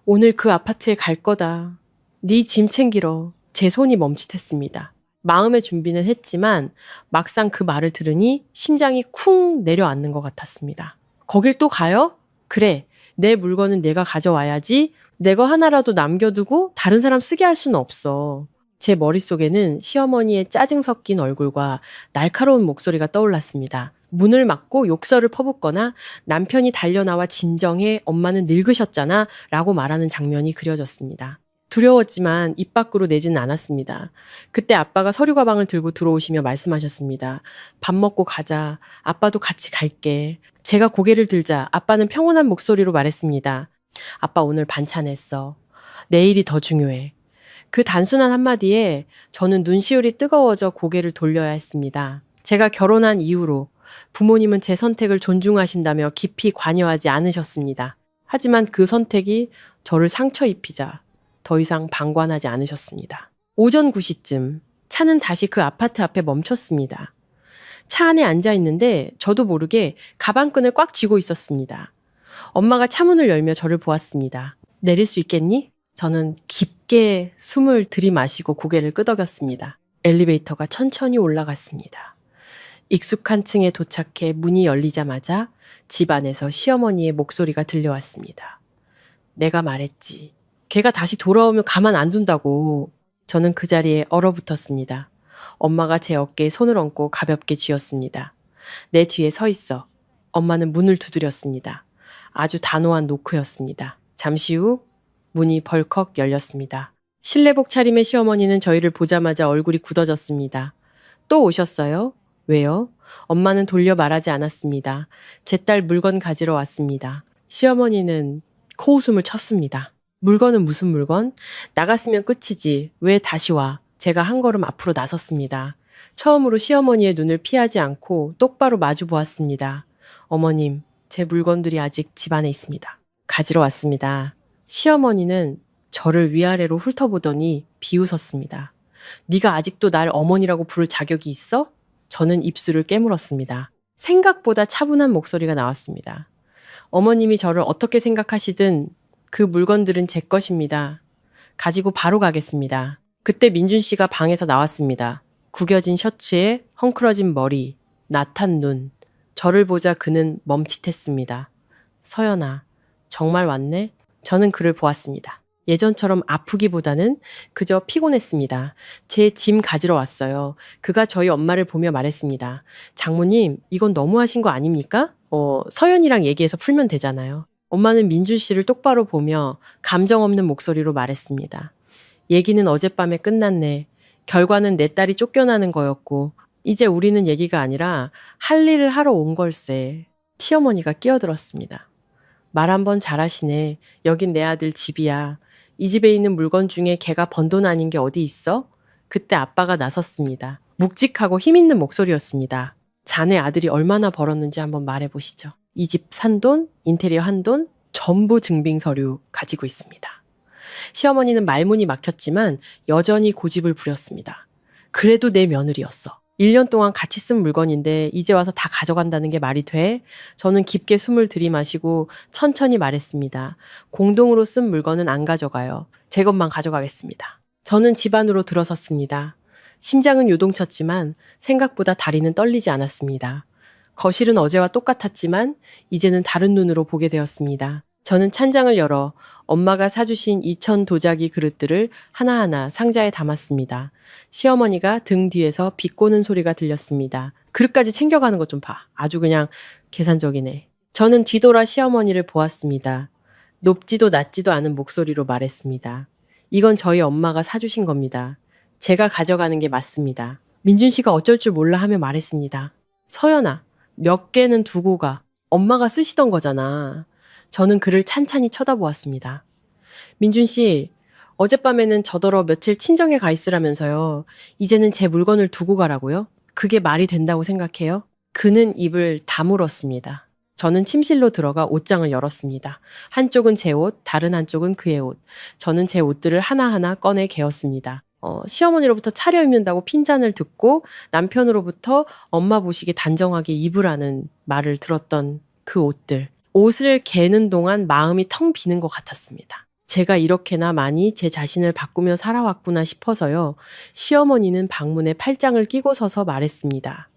오늘 그 아파트에 갈 거다. 네 짐 챙기러. 제 손이 멈칫했습니다. 마음의 준비는 했지만 막상 그 말을 들으니 심장이 쿵 내려앉는 것 같았습니다. 거길 또 가요? 그래. 내 물건은 내가 가져와야지. 내 거 하나라도 남겨두고 다른 사람 쓰게 할 수는 없어. 제 머릿속에는 시어머니의 짜증 섞인 얼굴과 날카로운 목소리가 떠올랐습니다. 문을 막고 욕설을 퍼붓거나 남편이 달려나와 진정해 엄마는 늙으셨잖아 라고 말하는 장면이 그려졌습니다. 두려웠지만 입 밖으로 내지는 않았습니다. 그때 아빠가 서류 가방을 들고 들어오시며 말씀하셨습니다. 밥 먹고 가자. 아빠도 같이 갈게. 제가 고개를 들자 아빠는 평온한 목소리로 말했습니다. 아빠 오늘 반찬 했어. 내일이 더 중요해. 그 단순한 한마디에 저는 눈시울이 뜨거워져 고개를 돌려야 했습니다. 제가 결혼한 이후로 부모님은 제 선택을 존중하신다며 깊이 관여하지 않으셨습니다. 하지만 그 선택이 저를 상처 입히자 더 이상 방관하지 않으셨습니다. 오전 9시쯤 차는 다시 그 아파트 앞에 멈췄습니다. 차 안에 앉아 있는데 저도 모르게 가방끈을 꽉 쥐고 있었습니다. 엄마가 차문을 열며 저를 보았습니다. 내릴 수 있겠니? 저는 깊게 숨을 들이마시고 고개를 끄덕였습니다. 엘리베이터가 천천히 올라갔습니다. 익숙한 층에 도착해 문이 열리자마자 집 안에서 시어머니의 목소리가 들려왔습니다. 내가 말했지. 걔가 다시 돌아오면 가만 안 둔다고. 저는 그 자리에 얼어붙었습니다. 엄마가 제 어깨에 손을 얹고 가볍게 쥐었습니다. 내 뒤에 서 있어. 엄마는 문을 두드렸습니다. 아주 단호한 노크였습니다. 잠시 후 문이 벌컥 열렸습니다. 실내복 차림의 시어머니는 저희를 보자마자 얼굴이 굳어졌습니다. 또 오셨어요? 왜요? 엄마는 돌려 말하지 않았습니다. 제 딸 물건 가지러 왔습니다. 시어머니는 코웃음을 쳤습니다. 물건은 무슨 물건? 나갔으면 끝이지. 왜 다시 와? 제가 한 걸음 앞으로 나섰습니다. 처음으로 시어머니의 눈을 피하지 않고 똑바로 마주 보았습니다. 어머님, 제 물건들이 아직 집 안에 있습니다. 가지러 왔습니다. 시어머니는 저를 위아래로 훑어보더니 비웃었습니다. 네가 아직도 날 어머니라고 부를 자격이 있어? 저는 입술을 깨물었습니다. 생각보다 차분한 목소리가 나왔습니다. 어머님이 저를 어떻게 생각하시든 그 물건들은 제 것입니다. 가지고 바로 가겠습니다. 그때 민준 씨가 방에서 나왔습니다. 구겨진 셔츠에 헝클어진 머리, 나탄 눈. 저를 보자 그는 멈칫했습니다. 서연아, 정말 왔네? 저는 그를 보았습니다. 예전처럼 아프기보다는 그저 피곤했습니다. 제 짐 가지러 왔어요. 그가 저희 엄마를 보며 말했습니다. 장모님, 이건 너무하신 거 아닙니까? 서연이랑 얘기해서 풀면 되잖아요. 엄마는 민준 씨를 똑바로 보며 감정 없는 목소리로 말했습니다. 얘기는 어젯밤에 끝났네. 결과는 내 딸이 쫓겨나는 거였고 이제 우리는 얘기가 아니라 할 일을 하러 온 걸세. 시어머니가 끼어들었습니다. 말 한번 잘하시네. 여긴 내 아들 집이야. 이 집에 있는 물건 중에 걔가 번 돈 아닌 게 어디 있어? 그때 아빠가 나섰습니다. 묵직하고 힘있는 목소리였습니다. 자네 아들이 얼마나 벌었는지 한번 말해보시죠. 이 집 산 돈, 인테리어 한 돈, 전부 증빙 서류 가지고 있습니다. 시어머니는 말문이 막혔지만 여전히 고집을 부렸습니다. 그래도 내 며느리였어. 1년 동안 같이 쓴 물건인데 이제 와서 다 가져간다는 게 말이 돼? 저는 깊게 숨을 들이마시고 천천히 말했습니다. 공동으로 쓴 물건은 안 가져가요. 제 것만 가져가겠습니다. 저는 집 안으로 들어섰습니다. 심장은 요동쳤지만 생각보다 다리는 떨리지 않았습니다. 거실은 어제와 똑같았지만 이제는 다른 눈으로 보게 되었습니다. 저는 찬장을 열어 엄마가 사주신 2000 도자기 그릇들을 하나하나 상자에 담았습니다. 시어머니가 등 뒤에서 비꼬는 소리가 들렸습니다. 그릇까지 챙겨가는 것 좀 봐. 아주 그냥 계산적이네. 저는 뒤돌아 시어머니를 보았습니다. 높지도 낮지도 않은 목소리로 말했습니다. 이건 저희 엄마가 사주신 겁니다. 제가 가져가는 게 맞습니다. 민준 씨가 어쩔 줄 몰라 하며 말했습니다. 서연아, 몇 개는 두고 가. 엄마가 쓰시던 거잖아. 저는 그를 찬찬히 쳐다보았습니다. 민준 씨, 어젯밤에는 저더러 며칠 친정에 가 있으라면서요. 이제는 제 물건을 두고 가라고요? 그게 말이 된다고 생각해요? 그는 입을 다물었습니다. 저는 침실로 들어가 옷장을 열었습니다. 한쪽은 제 옷, 다른 한쪽은 그의 옷. 저는 제 옷들을 하나하나 꺼내 개었습니다. 시어머니로부터 차려입는다고 핀잔을 듣고 남편으로부터 엄마 보시기 단정하게 입으라는 말을 들었던 그 옷들. 옷을 개는 동안 마음이 텅 비는 것 같았습니다. 제가 이렇게나 많이 제 자신을 바꾸며 살아왔구나 싶어서요. 시어머니는 방문에 팔짱을 끼고 서서 말했습니다.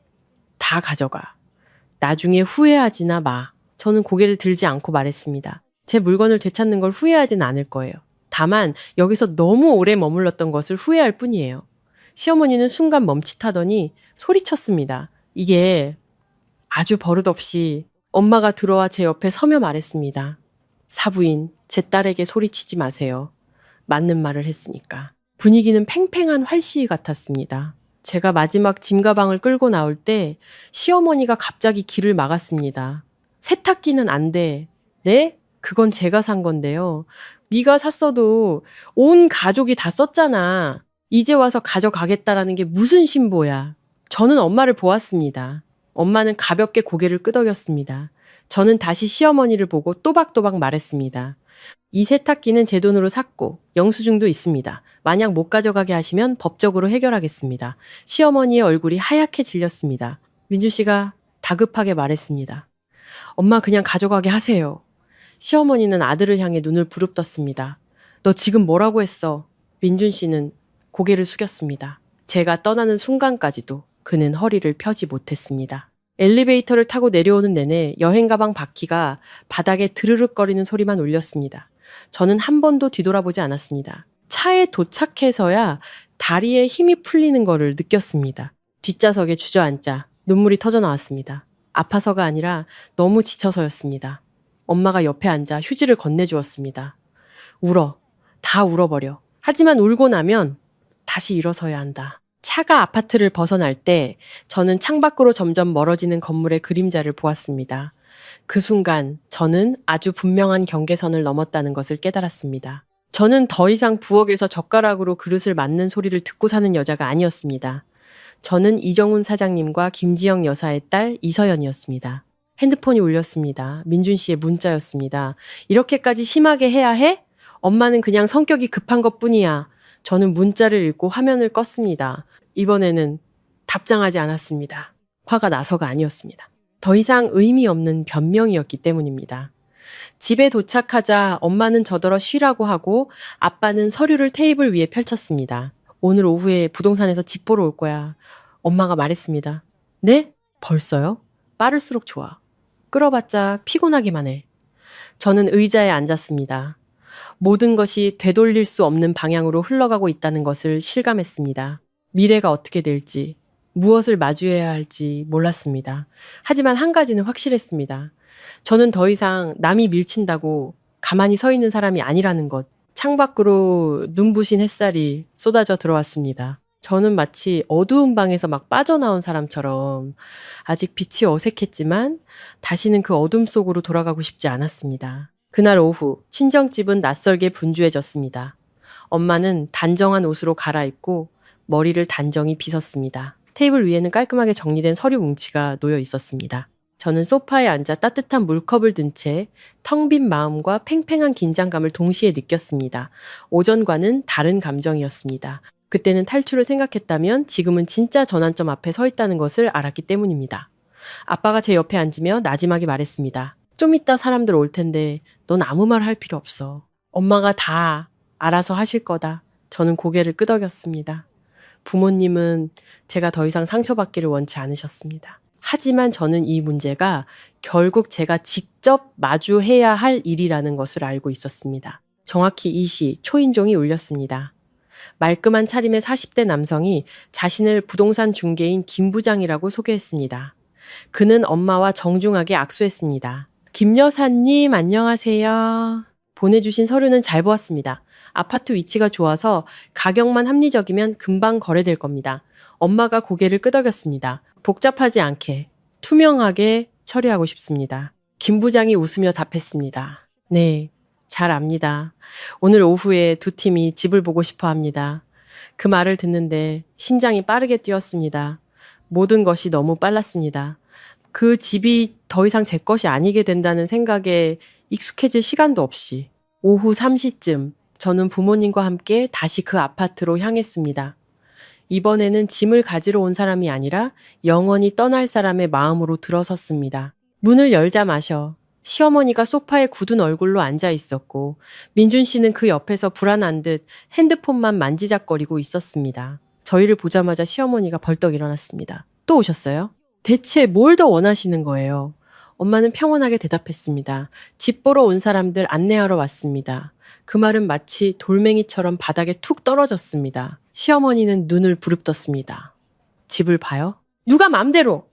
다 가져가. 나중에 후회하지나 마. 저는 고개를 들지 않고 말했습니다. 제 물건을 되찾는 걸 후회하진 않을 거예요. 다만 여기서 너무 오래 머물렀던 것을 후회할 뿐이에요. 시어머니는 순간 멈칫하더니 소리쳤습니다. 이게 아주 버릇없이 엄마가 들어와 제 옆에 서며 말했습니다. 사부인, 제 딸에게 소리치지 마세요. 맞는 말을 했으니까. 분위기는 팽팽한 활시위 같았습니다. 제가 마지막 짐가방을 끌고 나올 때 시어머니가 갑자기 길을 막았습니다. 세탁기는 안 돼. 네? 그건 제가 산 건데요. 네가 샀어도 온 가족이 다 썼잖아. 이제 와서 가져가겠다라는 게 무슨 신보야. 저는 엄마를 보았습니다. 엄마는 가볍게 고개를 끄덕였습니다. 저는 다시 시어머니를 보고 또박또박 말했습니다. 이 세탁기는 제 돈으로 샀고 영수증도 있습니다. 만약 못 가져가게 하시면 법적으로 해결하겠습니다. 시어머니의 얼굴이 하얗게 질렸습니다. 민준 씨가 다급하게 말했습니다. 엄마 그냥 가져가게 하세요. 시어머니는 아들을 향해 눈을 부릅떴습니다. 너 지금 뭐라고 했어? 민준 씨는 고개를 숙였습니다. 제가 떠나는 순간까지도 그는 허리를 펴지 못했습니다. 엘리베이터를 타고 내려오는 내내 여행 가방 바퀴가 바닥에 드르륵거리는 소리만 울렸습니다. 저는 한 번도 뒤돌아보지 않았습니다. 차에 도착해서야 다리에 힘이 풀리는 거를 느꼈습니다. 뒷좌석에 주저앉자 눈물이 터져 나왔습니다. 아파서가 아니라 너무 지쳐서였습니다. 엄마가 옆에 앉아 휴지를 건네주었습니다. 울어. 다 울어버려. 하지만 울고 나면 다시 일어서야 한다. 차가 아파트를 벗어날 때 저는 창밖으로 점점 멀어지는 건물의 그림자를 보았습니다. 그 순간 저는 아주 분명한 경계선을 넘었다는 것을 깨달았습니다. 저는 더 이상 부엌에서 젓가락으로 그릇을 맞는 소리를 듣고 사는 여자가 아니었습니다. 저는 이정훈 사장님과 김지영 여사의 딸 이서연이었습니다. 핸드폰이 울렸습니다. 민준 씨의 문자였습니다. 이렇게까지 심하게 해야 해? 엄마는 그냥 성격이 급한 것뿐이야. 저는 문자를 읽고 화면을 껐습니다. 이번에는 답장하지 않았습니다. 화가 나서가 아니었습니다. 더 이상 의미 없는 변명이었기 때문입니다. 집에 도착하자 엄마는 저더러 쉬라고 하고 아빠는 서류를 테이블 위에 펼쳤습니다. 오늘 오후에 부동산에서 집 보러 올 거야. 엄마가 말했습니다. 네? 벌써요? 빠를수록 좋아. 끌어봤자 피곤하기만 해. 저는 의자에 앉았습니다. 모든 것이 되돌릴 수 없는 방향으로 흘러가고 있다는 것을 실감했습니다. 미래가 어떻게 될지, 무엇을 마주해야 할지 몰랐습니다. 하지만 한 가지는 확실했습니다. 저는 더 이상 남이 밀친다고 가만히 서 있는 사람이 아니라는 것. 창밖으로 눈부신 햇살이 쏟아져 들어왔습니다. 저는 마치 어두운 방에서 막 빠져나온 사람처럼 아직 빛이 어색했지만 다시는 그 어둠 속으로 돌아가고 싶지 않았습니다. 그날 오후 친정집은 낯설게 분주해졌습니다. 엄마는 단정한 옷으로 갈아입고 머리를 단정히 빗었습니다. 테이블 위에는 깔끔하게 정리된 서류 뭉치가 놓여 있었습니다. 저는 소파에 앉아 따뜻한 물컵을 든 채 텅 빈 마음과 팽팽한 긴장감을 동시에 느꼈습니다. 오전과는 다른 감정이었습니다. 그때는 탈출을 생각했다면 지금은 진짜 전환점 앞에 서 있다는 것을 알았기 때문입니다. 아빠가 제 옆에 앉으며 나지막이 말했습니다. 좀 이따 사람들 올 텐데 넌 아무 말 할 필요 없어. 엄마가 다 알아서 하실 거다. 저는 고개를 끄덕였습니다. 부모님은 제가 더 이상 상처받기를 원치 않으셨습니다. 하지만 저는 이 문제가 결국 제가 직접 마주해야 할 일이라는 것을 알고 있었습니다. 정확히 이 시 초인종이 울렸습니다. 말끔한 차림의 40대 남성이 자신을 부동산 중개인 김 부장이라고 소개했습니다. 그는 엄마와 정중하게 악수했습니다. 김 여사님 안녕하세요. 보내주신 서류는 잘 보았습니다. 아파트 위치가 좋아서 가격만 합리적이면 금방 거래될 겁니다. 엄마가 고개를 끄덕였습니다. 복잡하지 않게 투명하게 처리하고 싶습니다. 김 부장이 웃으며 답했습니다. 네, 잘 압니다. 오늘 오후에 두 팀이 집을 보고 싶어 합니다. 그 말을 듣는데 심장이 빠르게 뛰었습니다. 모든 것이 너무 빨랐습니다. 그 집이 더 이상 제 것이 아니게 된다는 생각에 익숙해질 시간도 없이 오후 3시쯤 저는 부모님과 함께 다시 그 아파트로 향했습니다. 이번에는 짐을 가지러 온 사람이 아니라 영원히 떠날 사람의 마음으로 들어섰습니다. 문을 열자마셔 시어머니가 소파에 굳은 얼굴로 앉아 있었고 민준 씨는 그 옆에서 불안한 듯 핸드폰만 만지작거리고 있었습니다. 저희를 보자마자 시어머니가 벌떡 일어났습니다. 또 오셨어요? 대체 뭘 더 원하시는 거예요? 엄마는 평온하게 대답했습니다. 집 보러 온 사람들 안내하러 왔습니다. 그 말은 마치 돌멩이처럼 바닥에 툭 떨어졌습니다. 시어머니는 눈을 부릅떴습니다. 집을 봐요? 누가 맘대로!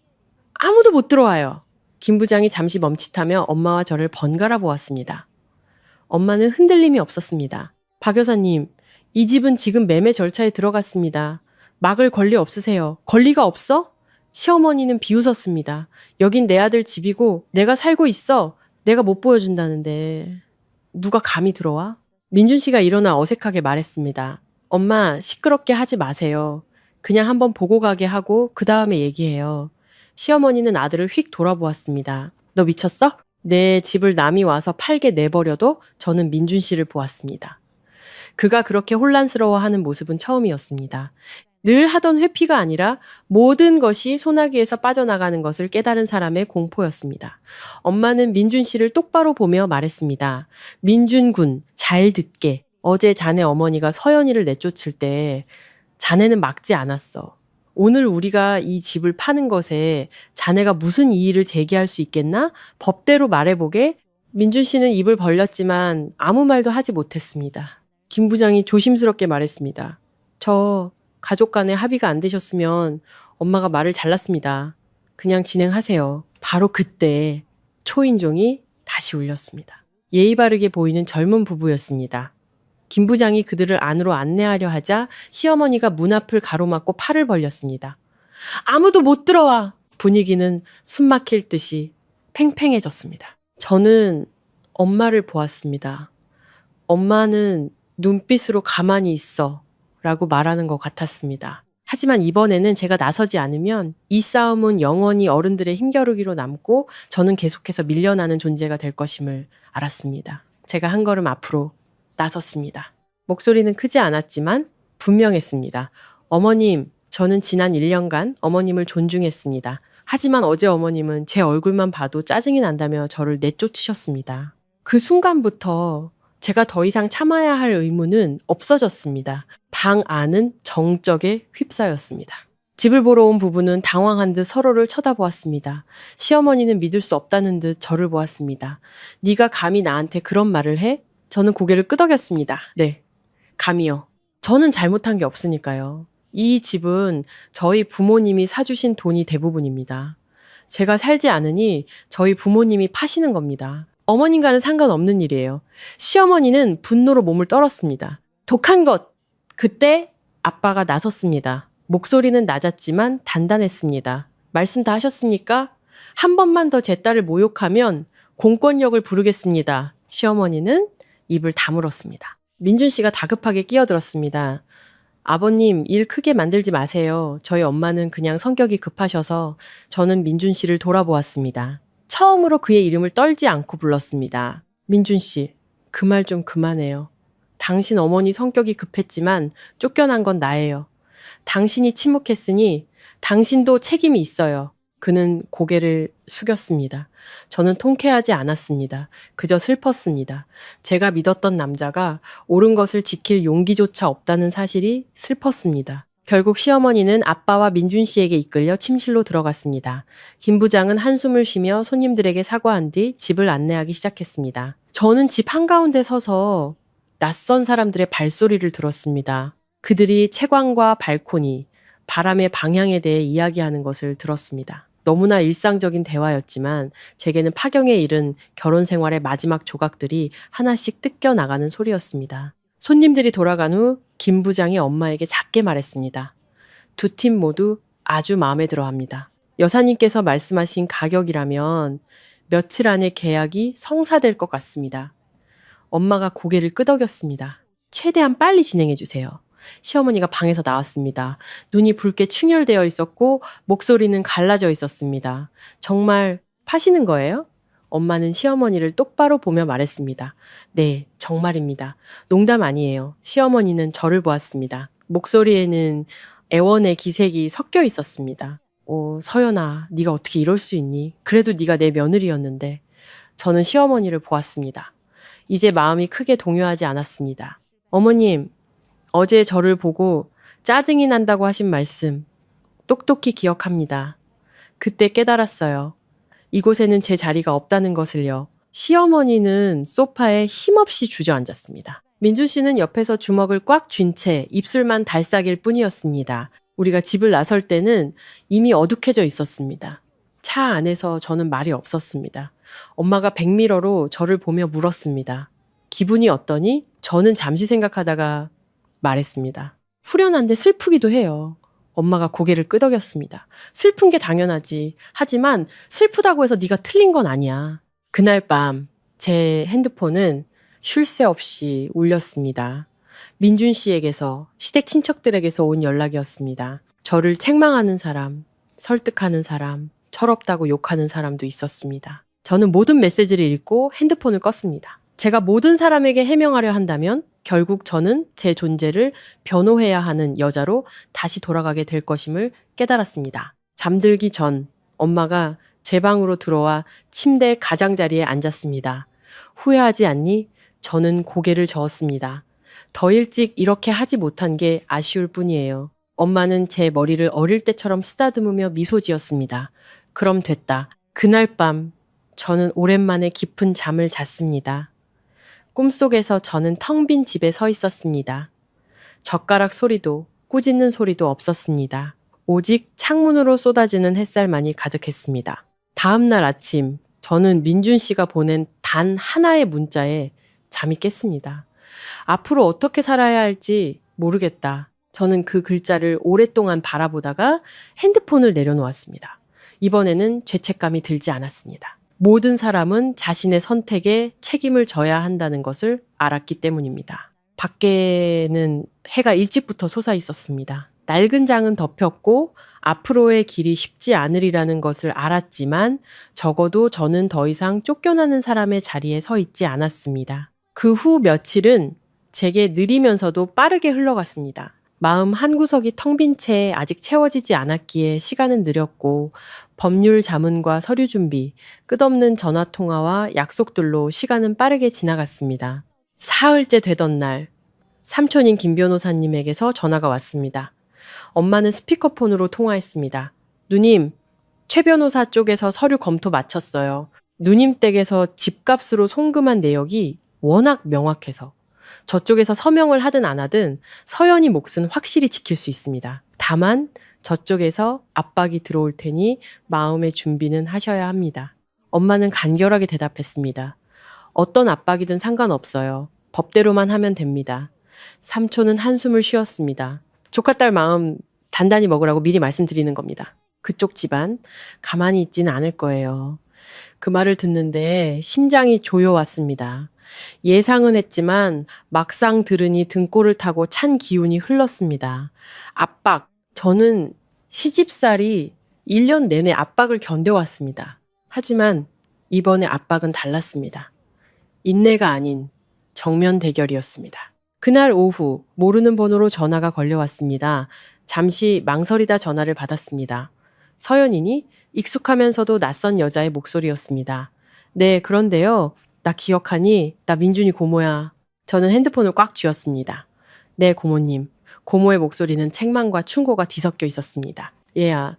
아무도 못 들어와요. 김 부장이 잠시 멈칫하며 엄마와 저를 번갈아 보았습니다. 엄마는 흔들림이 없었습니다. 박 여사님, 이 집은 지금 매매 절차에 들어갔습니다. 막을 권리 없으세요. 권리가 없어? 시어머니는 비웃었습니다. 여긴 내 아들 집이고 내가 살고 있어. 내가 못 보여준다는데 누가 감히 들어와? 민준 씨가 일어나 어색하게 말했습니다. 엄마, 시끄럽게 하지 마세요. 그냥 한번 보고 가게 하고 그 다음에 얘기해요. 시어머니는 아들을 휙 돌아보았습니다. 너 미쳤어? 내 집을 남이 와서 팔게 내버려도 저는 민준 씨를 보았습니다. 그가 그렇게 혼란스러워하는 모습은 처음이었습니다. 늘 하던 회피가 아니라 모든 것이 소나기에서 빠져나가는 것을 깨달은 사람의 공포였습니다. 엄마는 민준 씨를 똑바로 보며 말했습니다. 민준 군, 잘 듣게. 어제 자네 어머니가 서연이를 내쫓을 때 자네는 막지 않았어. 오늘 우리가 이 집을 파는 것에 자네가 무슨 이의를 제기할 수 있겠나? 법대로 말해보게. 민준 씨는 입을 벌렸지만 아무 말도 하지 못했습니다. 김 부장이 조심스럽게 말했습니다. 저 가족 간에 합의가 안 되셨으면 엄마가 말을 잘랐습니다. 그냥 진행하세요. 바로 그때 초인종이 다시 울렸습니다. 예의 바르게 보이는 젊은 부부였습니다. 김 부장이 그들을 안으로 안내하려 하자 시어머니가 문 앞을 가로막고 팔을 벌렸습니다. 아무도 못 들어와! 분위기는 숨막힐 듯이 팽팽해졌습니다. 저는 엄마를 보았습니다. 엄마는 눈빛으로 가만히 있어 라고 말하는 것 같았습니다. 하지만 이번에는 제가 나서지 않으면 이 싸움은 영원히 어른들의 힘겨루기로 남고 저는 계속해서 밀려나는 존재가 될 것임을 알았습니다. 제가 한 걸음 앞으로 나섰습니다. 목소리는 크지 않았지만 분명했습니다. 어머님, 저는 지난 1년간 어머님을 존중했습니다. 하지만 어제 어머님은 제 얼굴만 봐도 짜증이 난다며 저를 내쫓으셨습니다. 그 순간부터 제가 더 이상 참아야 할 의무는 없어졌습니다. 방 안은 정적에 휩싸였습니다. 집을 보러 온 부부는 당황한 듯 서로를 쳐다보았습니다. 시어머니는 믿을 수 없다는 듯 저를 보았습니다. 네가 감히 나한테 그런 말을 해? 저는 고개를 끄덕였습니다. 네, 감히요. 저는 잘못한 게 없으니까요. 이 집은 저희 부모님이 사주신 돈이 대부분입니다. 제가 살지 않으니 저희 부모님이 파시는 겁니다. 어머님과는 상관없는 일이에요. 시어머니는 분노로 몸을 떨었습니다. 독한 것! 그때 아빠가 나섰습니다. 목소리는 낮았지만 단단했습니다. 말씀 다 하셨습니까? 한 번만 더 제 딸을 모욕하면 공권력을 부르겠습니다. 시어머니는 입을 다물었습니다. 민준 씨가 다급하게 끼어들었습니다. 아버님, 일 크게 만들지 마세요. 저희 엄마는 그냥 성격이 급하셔서 저는 민준 씨를 돌아보았습니다. 처음으로 그의 이름을 떨지 않고 불렀습니다. 민준 씨, 그 말 좀 그만해요. 당신 어머니 성격이 급했지만 쫓겨난 건 나예요. 당신이 침묵했으니 당신도 책임이 있어요. 그는 고개를 숙였습니다. 저는 통쾌하지 않았습니다. 그저 슬펐습니다. 제가 믿었던 남자가 옳은 것을 지킬 용기조차 없다는 사실이 슬펐습니다. 결국 시어머니는 아빠와 민준 씨에게 이끌려 침실로 들어갔습니다. 김 부장은 한숨을 쉬며 손님들에게 사과한 뒤 집을 안내하기 시작했습니다. 저는 집 한가운데 서서 낯선 사람들의 발소리를 들었습니다. 그들이 채광과 발코니, 바람의 방향에 대해 이야기하는 것을 들었습니다. 너무나 일상적인 대화였지만 제게는 파경에 이른 결혼 생활의 마지막 조각들이 하나씩 뜯겨 나가는 소리였습니다. 손님들이 돌아간 후 김 부장이 엄마에게 작게 말했습니다. 두 팀 모두 아주 마음에 들어 합니다. 여사님께서 말씀하신 가격이라면 며칠 안에 계약이 성사될 것 같습니다. 엄마가 고개를 끄덕였습니다. 최대한 빨리 진행해 주세요. 시어머니가 방에서 나왔습니다. 눈이 붉게 충혈되어 있었고 목소리는 갈라져 있었습니다. 정말 파시는 거예요? 엄마는 시어머니를 똑바로 보며 말했습니다. 네, 정말입니다. 농담 아니에요. 시어머니는 저를 보았습니다. 목소리에는 애원의 기색이 섞여 있었습니다. 서연아, 네가 어떻게 이럴 수 있니? 그래도 네가 내 며느리였는데. 저는 시어머니를 보았습니다. 이제 마음이 크게 동요하지 않았습니다. 어머님, 어제 저를 보고 짜증이 난다고 하신 말씀 똑똑히 기억합니다. 그때 깨달았어요. 이곳에는 제 자리가 없다는 것을요. 시어머니는 소파에 힘없이 주저앉았습니다. 민준 씨는 옆에서 주먹을 꽉 쥔 채 입술만 달싹일 뿐이었습니다. 우리가 집을 나설 때는 이미 어둑해져 있었습니다. 차 안에서 저는 말이 없었습니다. 엄마가 백미러로 저를 보며 물었습니다. 기분이 어떠니? 저는 잠시 생각하다가 말했습니다. 후련한데 슬프기도 해요. 엄마가 고개를 끄덕였습니다. 슬픈 게 당연하지. 하지만 슬프다고 해서 네가 틀린 건 아니야. 그날 밤 제 핸드폰은 쉴 새 없이 울렸습니다. 민준 씨에게서, 시댁 친척들에게서 온 연락이었습니다. 저를 책망하는 사람, 설득하는 사람, 철없다고 욕하는 사람도 있었습니다. 저는 모든 메시지를 읽고 핸드폰을 껐습니다. 제가 모든 사람에게 해명하려 한다면 결국 저는 제 존재를 변호해야 하는 여자로 다시 돌아가게 될 것임을 깨달았습니다. 잠들기 전 엄마가 제 방으로 들어와 침대 가장자리에 앉았습니다. 후회하지 않니? 저는 고개를 저었습니다. 더 일찍 이렇게 하지 못한 게 아쉬울 뿐이에요. 엄마는 제 머리를 어릴 때처럼 쓰다듬으며 미소 지었습니다. 그럼 됐다. 그날 밤 저는 오랜만에 깊은 잠을 잤습니다. 꿈속에서 저는 텅 빈 집에 서 있었습니다. 젓가락 소리도 꾸짖는 소리도 없었습니다. 오직 창문으로 쏟아지는 햇살만이 가득했습니다. 다음 날 아침 저는 민준 씨가 보낸 단 하나의 문자에 잠이 깼습니다. 앞으로 어떻게 살아야 할지 모르겠다. 저는 그 글자를 오랫동안 바라보다가 핸드폰을 내려놓았습니다. 이번에는 죄책감이 들지 않았습니다. 모든 사람은 자신의 선택에 책임을 져야 한다는 것을 알았기 때문입니다. 밖에는 해가 일찍부터 솟아 있었습니다. 낡은 장은 덮였고 앞으로의 길이 쉽지 않으리라는 것을 알았지만 적어도 저는 더 이상 쫓겨나는 사람의 자리에 서 있지 않았습니다. 그 후 며칠은 제게 느리면서도 빠르게 흘러갔습니다. 마음 한구석이 텅 빈 채 아직 채워지지 않았기에 시간은 느렸고 법률 자문과 서류 준비, 끝없는 전화통화와 약속들로 시간은 빠르게 지나갔습니다. 사흘째 되던 날, 삼촌인 김 변호사님에게서 전화가 왔습니다. 엄마는 스피커폰으로 통화했습니다. 누님, 최 변호사 쪽에서 서류 검토 마쳤어요. 누님 댁에서 집값으로 송금한 내역이 워낙 명확해서 저쪽에서 서명을 하든 안 하든 서연이 몫은 확실히 지킬 수 있습니다. 다만 저쪽에서 압박이 들어올 테니 마음의 준비는 하셔야 합니다. 엄마는 간결하게 대답했습니다. 어떤 압박이든 상관없어요. 법대로만 하면 됩니다. 삼촌은 한숨을 쉬었습니다. 조카딸 마음 단단히 먹으라고 미리 말씀드리는 겁니다. 그쪽 집안 가만히 있지는 않을 거예요. 그 말을 듣는데 심장이 조여왔습니다. 예상은 했지만 막상 들으니 등골을 타고 찬 기운이 흘렀습니다. 압박. 저는 시집살이 1년 내내 압박을 견뎌왔습니다. 하지만 이번에 압박은 달랐습니다. 인내가 아닌 정면 대결이었습니다. 그날 오후 모르는 번호로 전화가 걸려왔습니다. 잠시 망설이다 전화를 받았습니다. 서연이니 익숙하면서도 낯선 여자의 목소리였습니다. 네, 그런데요. 나 기억하니? 나 민준이 고모야. 저는 핸드폰을 꽉 쥐었습니다. 네, 고모님. 고모의 목소리는 책망과 충고가 뒤섞여 있었습니다. 얘야,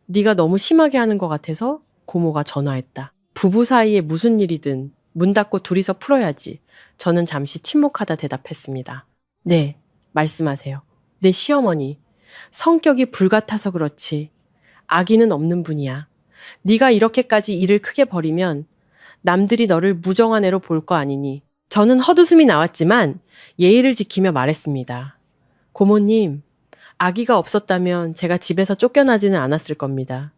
네가 너무 심하게 하는 것 같아서 고모가 전화했다. 부부 사이에 무슨 일이든 문 닫고 둘이서 풀어야지. 저는 잠시 침묵하다 대답했습니다. 네, 말씀하세요. 내 시어머니. 성격이 불같아서 그렇지. 악의는 없는 분이야. 네가 이렇게까지 일을 크게 벌이면 남들이 너를 무정한 애로 볼 거 아니니. 저는 헛웃음이 나왔지만 예의를 지키며 말했습니다. 고모님, 아기가 없었다면 제가 집에서 쫓겨나지는 않았을 겁니다.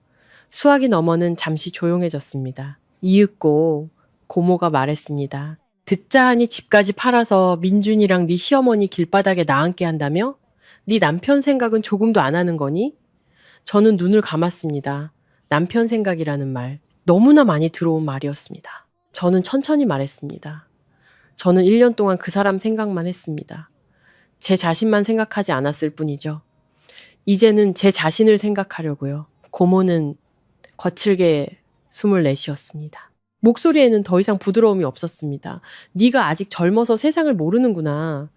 수학이 넘어는 잠시 조용해졌습니다. 이윽고 고모가 말했습니다. 듣자 하니 집까지 팔아서 민준이랑 네 시어머니 길바닥에 나앉게 한다며? 네 남편 생각은 조금도 안 하는 거니? 저는 눈을 감았습니다. 남편 생각이라는 말, 너무나 많이 들어온 말이었습니다. 저는 천천히 말했습니다. 저는 1년 동안 그 사람 생각만 했습니다. 제 자신만 생각하지 않았을 뿐이죠. 이제는 제 자신을 생각하려고요. 고모는 거칠게 숨을 내쉬었습니다. 목소리에는 더 이상 부드러움이 없었습니다. 네가 아직 젊어서 세상을 모르는구나.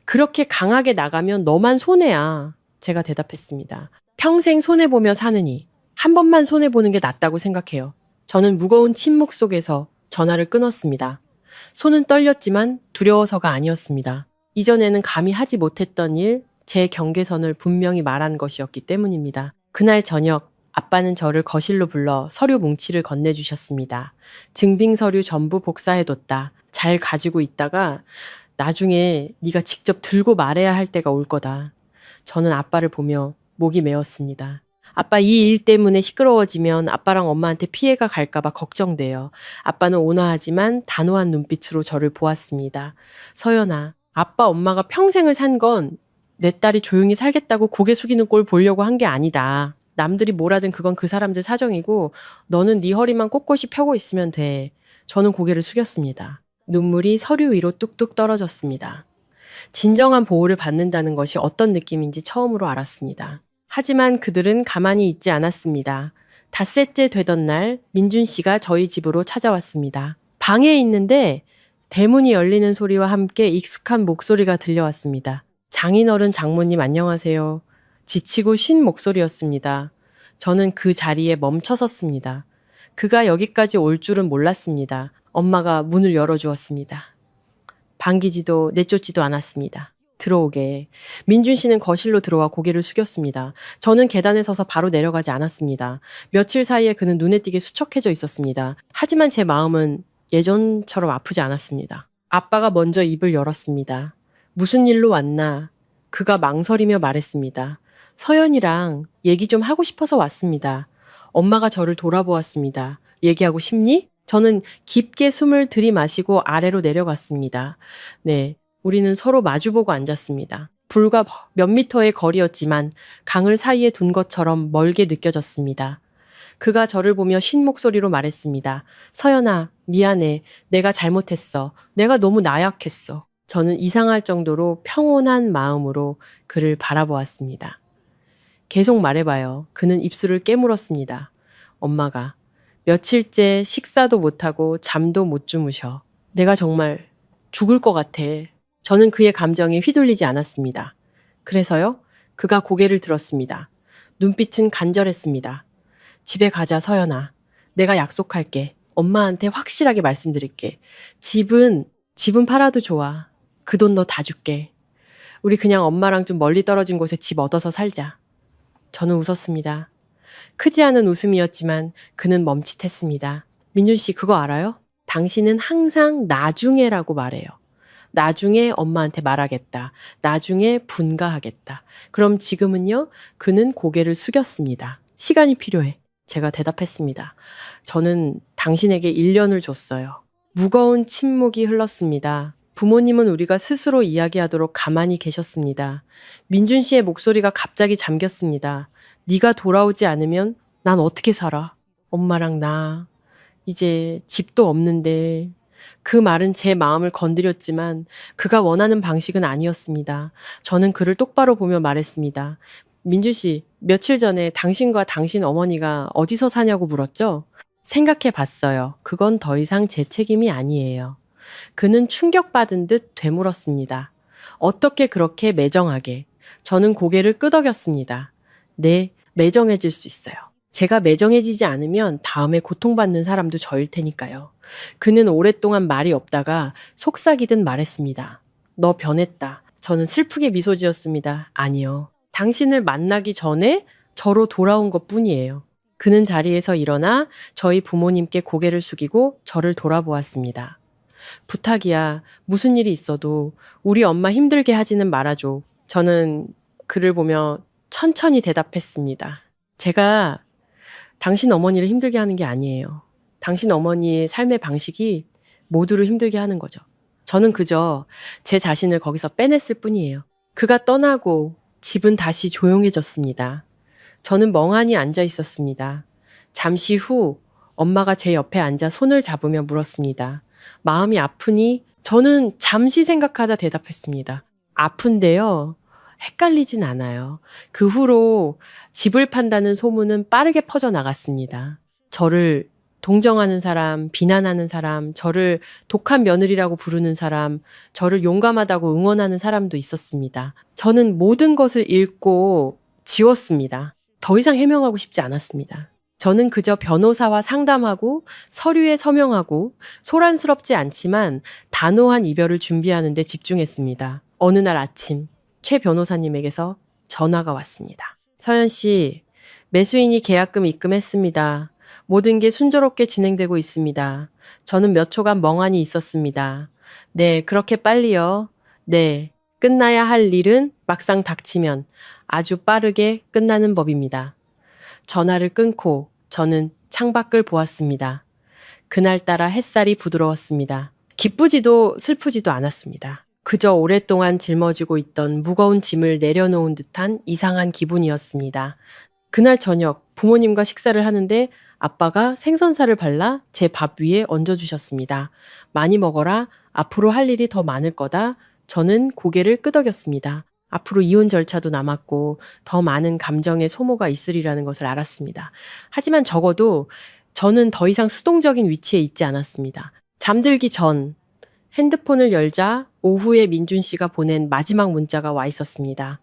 그렇게 강하게 나가면 너만 손해야. 제가 대답했습니다. 평생 손해보며 사느니 한 번만 손해보는 게 낫다고 생각해요. 저는 무거운 침묵 속에서 전화를 끊었습니다. 손은 떨렸지만 두려워서가 아니었습니다. 이전에는 감히 하지 못했던 일, 제 경계선을 분명히 말한 것이었기 때문입니다. 그날 저녁 아빠는 저를 거실로 불러 서류 뭉치를 건네주셨습니다. 증빙 서류 전부 복사해뒀다. 잘 가지고 있다가 나중에 네가 직접 들고 말해야 할 때가 올 거다. 저는 아빠를 보며 목이 메었습니다. 아빠 이 일 때문에 시끄러워지면 아빠랑 엄마한테 피해가 갈까봐 걱정돼요. 아빠는 온화하지만 단호한 눈빛으로 저를 보았습니다. 서연아, 아빠 엄마가 평생을 산 건 내 딸이 조용히 살겠다고 고개 숙이는 꼴 보려고 한 게 아니다. 남들이 뭐라든 그건 그 사람들 사정이고 너는 네 허리만 꼿꼿이 펴고 있으면 돼. 저는 고개를 숙였습니다. 눈물이 서류 위로 뚝뚝 떨어졌습니다. 진정한 보호를 받는다는 것이 어떤 느낌인지 처음으로 알았습니다. 하지만 그들은 가만히 있지 않았습니다. 닷새째 되던 날 민준 씨가 저희 집으로 찾아왔습니다. 방에 있는데 대문이 열리는 소리와 함께 익숙한 목소리가 들려왔습니다. 장인어른 장모님 안녕하세요. 지치고 쉰 목소리였습니다. 저는 그 자리에 멈춰 섰습니다. 그가 여기까지 올 줄은 몰랐습니다. 엄마가 문을 열어주었습니다. 반기지도 내쫓지도 않았습니다. 들어오게. 민준 씨는 거실로 들어와 고개를 숙였습니다. 저는 계단에 서서 바로 내려가지 않았습니다. 며칠 사이에 그는 눈에 띄게 수척해져 있었습니다. 하지만 제 마음은 예전처럼 아프지 않았습니다. 아빠가 먼저 입을 열었습니다. 무슨 일로 왔나? 그가 망설이며 말했습니다. 서연이랑 얘기 좀 하고 싶어서 왔습니다. 엄마가 저를 돌아보았습니다. 얘기하고 싶니? 저는 깊게 숨을 들이마시고 아래로 내려갔습니다. 네, 우리는 서로 마주보고 앉았습니다. 불과 몇 미터의 거리였지만 강을 사이에 둔 것처럼 멀게 느껴졌습니다. 그가 저를 보며 쉰 목소리로 말했습니다. 서연아, 미안해. 내가 잘못했어. 내가 너무 나약했어. 저는 이상할 정도로 평온한 마음으로 그를 바라보았습니다. 계속 말해봐요. 그는 입술을 깨물었습니다. 엄마가 며칠째 식사도 못하고 잠도 못 주무셔. 내가 정말 죽을 것 같아. 저는 그의 감정에 휘둘리지 않았습니다. 그래서요? 그가 고개를 들었습니다. 눈빛은 간절했습니다. 집에 가자, 서연아. 내가 약속할게. 엄마한테 확실하게 말씀드릴게. 집은 팔아도 좋아. 그 돈 너 다 줄게. 우리 그냥 엄마랑 좀 멀리 떨어진 곳에 집 얻어서 살자. 저는 웃었습니다. 크지 않은 웃음이었지만 그는 멈칫했습니다. 민준 씨 그거 알아요? 당신은 항상 나중에라고 말해요. 나중에 엄마한테 말하겠다. 나중에 분가하겠다. 그럼 지금은요? 그는 고개를 숙였습니다. 시간이 필요해. 제가 대답했습니다. 저는 당신에게 1년을 줬어요. 무거운 침묵이 흘렀습니다. 부모님은 우리가 스스로 이야기하도록 가만히 계셨습니다. 민준 씨의 목소리가 갑자기 잠겼습니다. 네가 돌아오지 않으면 난 어떻게 살아? 엄마랑 나 이제 집도 없는데. 그 말은 제 마음을 건드렸지만 그가 원하는 방식은 아니었습니다. 저는 그를 똑바로 보며 말했습니다. 민준 씨, 며칠 전에 당신과 당신 어머니가 어디서 사냐고 물었죠? 생각해 봤어요. 그건 더 이상 제 책임이 아니에요. 그는 충격받은 듯 되물었습니다. 어떻게 그렇게 매정하게? 저는 고개를 끄덕였습니다. 네, 매정해질 수 있어요. 제가 매정해지지 않으면 다음에 고통받는 사람도 저일 테니까요. 그는 오랫동안 말이 없다가 속삭이듯 말했습니다. 너 변했다. 저는 슬프게 미소 지었습니다. 아니요. 당신을 만나기 전에 저로 돌아온 것 뿐이에요. 그는 자리에서 일어나 저희 부모님께 고개를 숙이고 저를 돌아보았습니다. 부탁이야. 무슨 일이 있어도 우리 엄마 힘들게 하지는 말아줘. 저는 그를 보며 천천히 대답했습니다. 제가 당신 어머니를 힘들게 하는 게 아니에요. 당신 어머니의 삶의 방식이 모두를 힘들게 하는 거죠. 저는 그저 제 자신을 거기서 빼냈을 뿐이에요. 그가 떠나고 집은 다시 조용해졌습니다. 저는 멍하니 앉아 있었습니다. 잠시 후 엄마가 제 옆에 앉아 손을 잡으며 물었습니다. 마음이 아프니? 저는 잠시 생각하다 대답했습니다. 아픈데요. 헷갈리진 않아요. 그 후로 집을 판다는 소문은 빠르게 퍼져나갔습니다. 저를 동정하는 사람, 비난하는 사람, 저를 독한 며느리라고 부르는 사람, 저를 용감하다고 응원하는 사람도 있었습니다. 저는 모든 것을 읽고 지웠습니다. 더 이상 해명하고 싶지 않았습니다. 저는 그저 변호사와 상담하고 서류에 서명하고 소란스럽지 않지만 단호한 이별을 준비하는 데 집중했습니다. 어느 날 아침 최 변호사님에게서 전화가 왔습니다. 서연 씨, 매수인이 계약금 입금했습니다. 모든 게 순조롭게 진행되고 있습니다. 저는 몇 초간 멍하니 있었습니다. 네, 그렇게 빨리요. 네, 끝나야 할 일은 막상 닥치면 아주 빠르게 끝나는 법입니다. 전화를 끊고 저는 창밖을 보았습니다. 그날따라 햇살이 부드러웠습니다. 기쁘지도 슬프지도 않았습니다. 그저 오랫동안 짊어지고 있던 무거운 짐을 내려놓은 듯한 이상한 기분이었습니다. 그날 저녁 부모님과 식사를 하는데 아빠가 생선살을 발라 제 밥 위에 얹어주셨습니다. 많이 먹어라. 앞으로 할 일이 더 많을 거다. 저는 고개를 끄덕였습니다. 앞으로 이혼 절차도 남았고 더 많은 감정의 소모가 있으리라는 것을 알았습니다. 하지만 적어도 저는 더 이상 수동적인 위치에 있지 않았습니다. 잠들기 전 핸드폰을 열자 오후에 민준 씨가 보낸 마지막 문자가 와 있었습니다.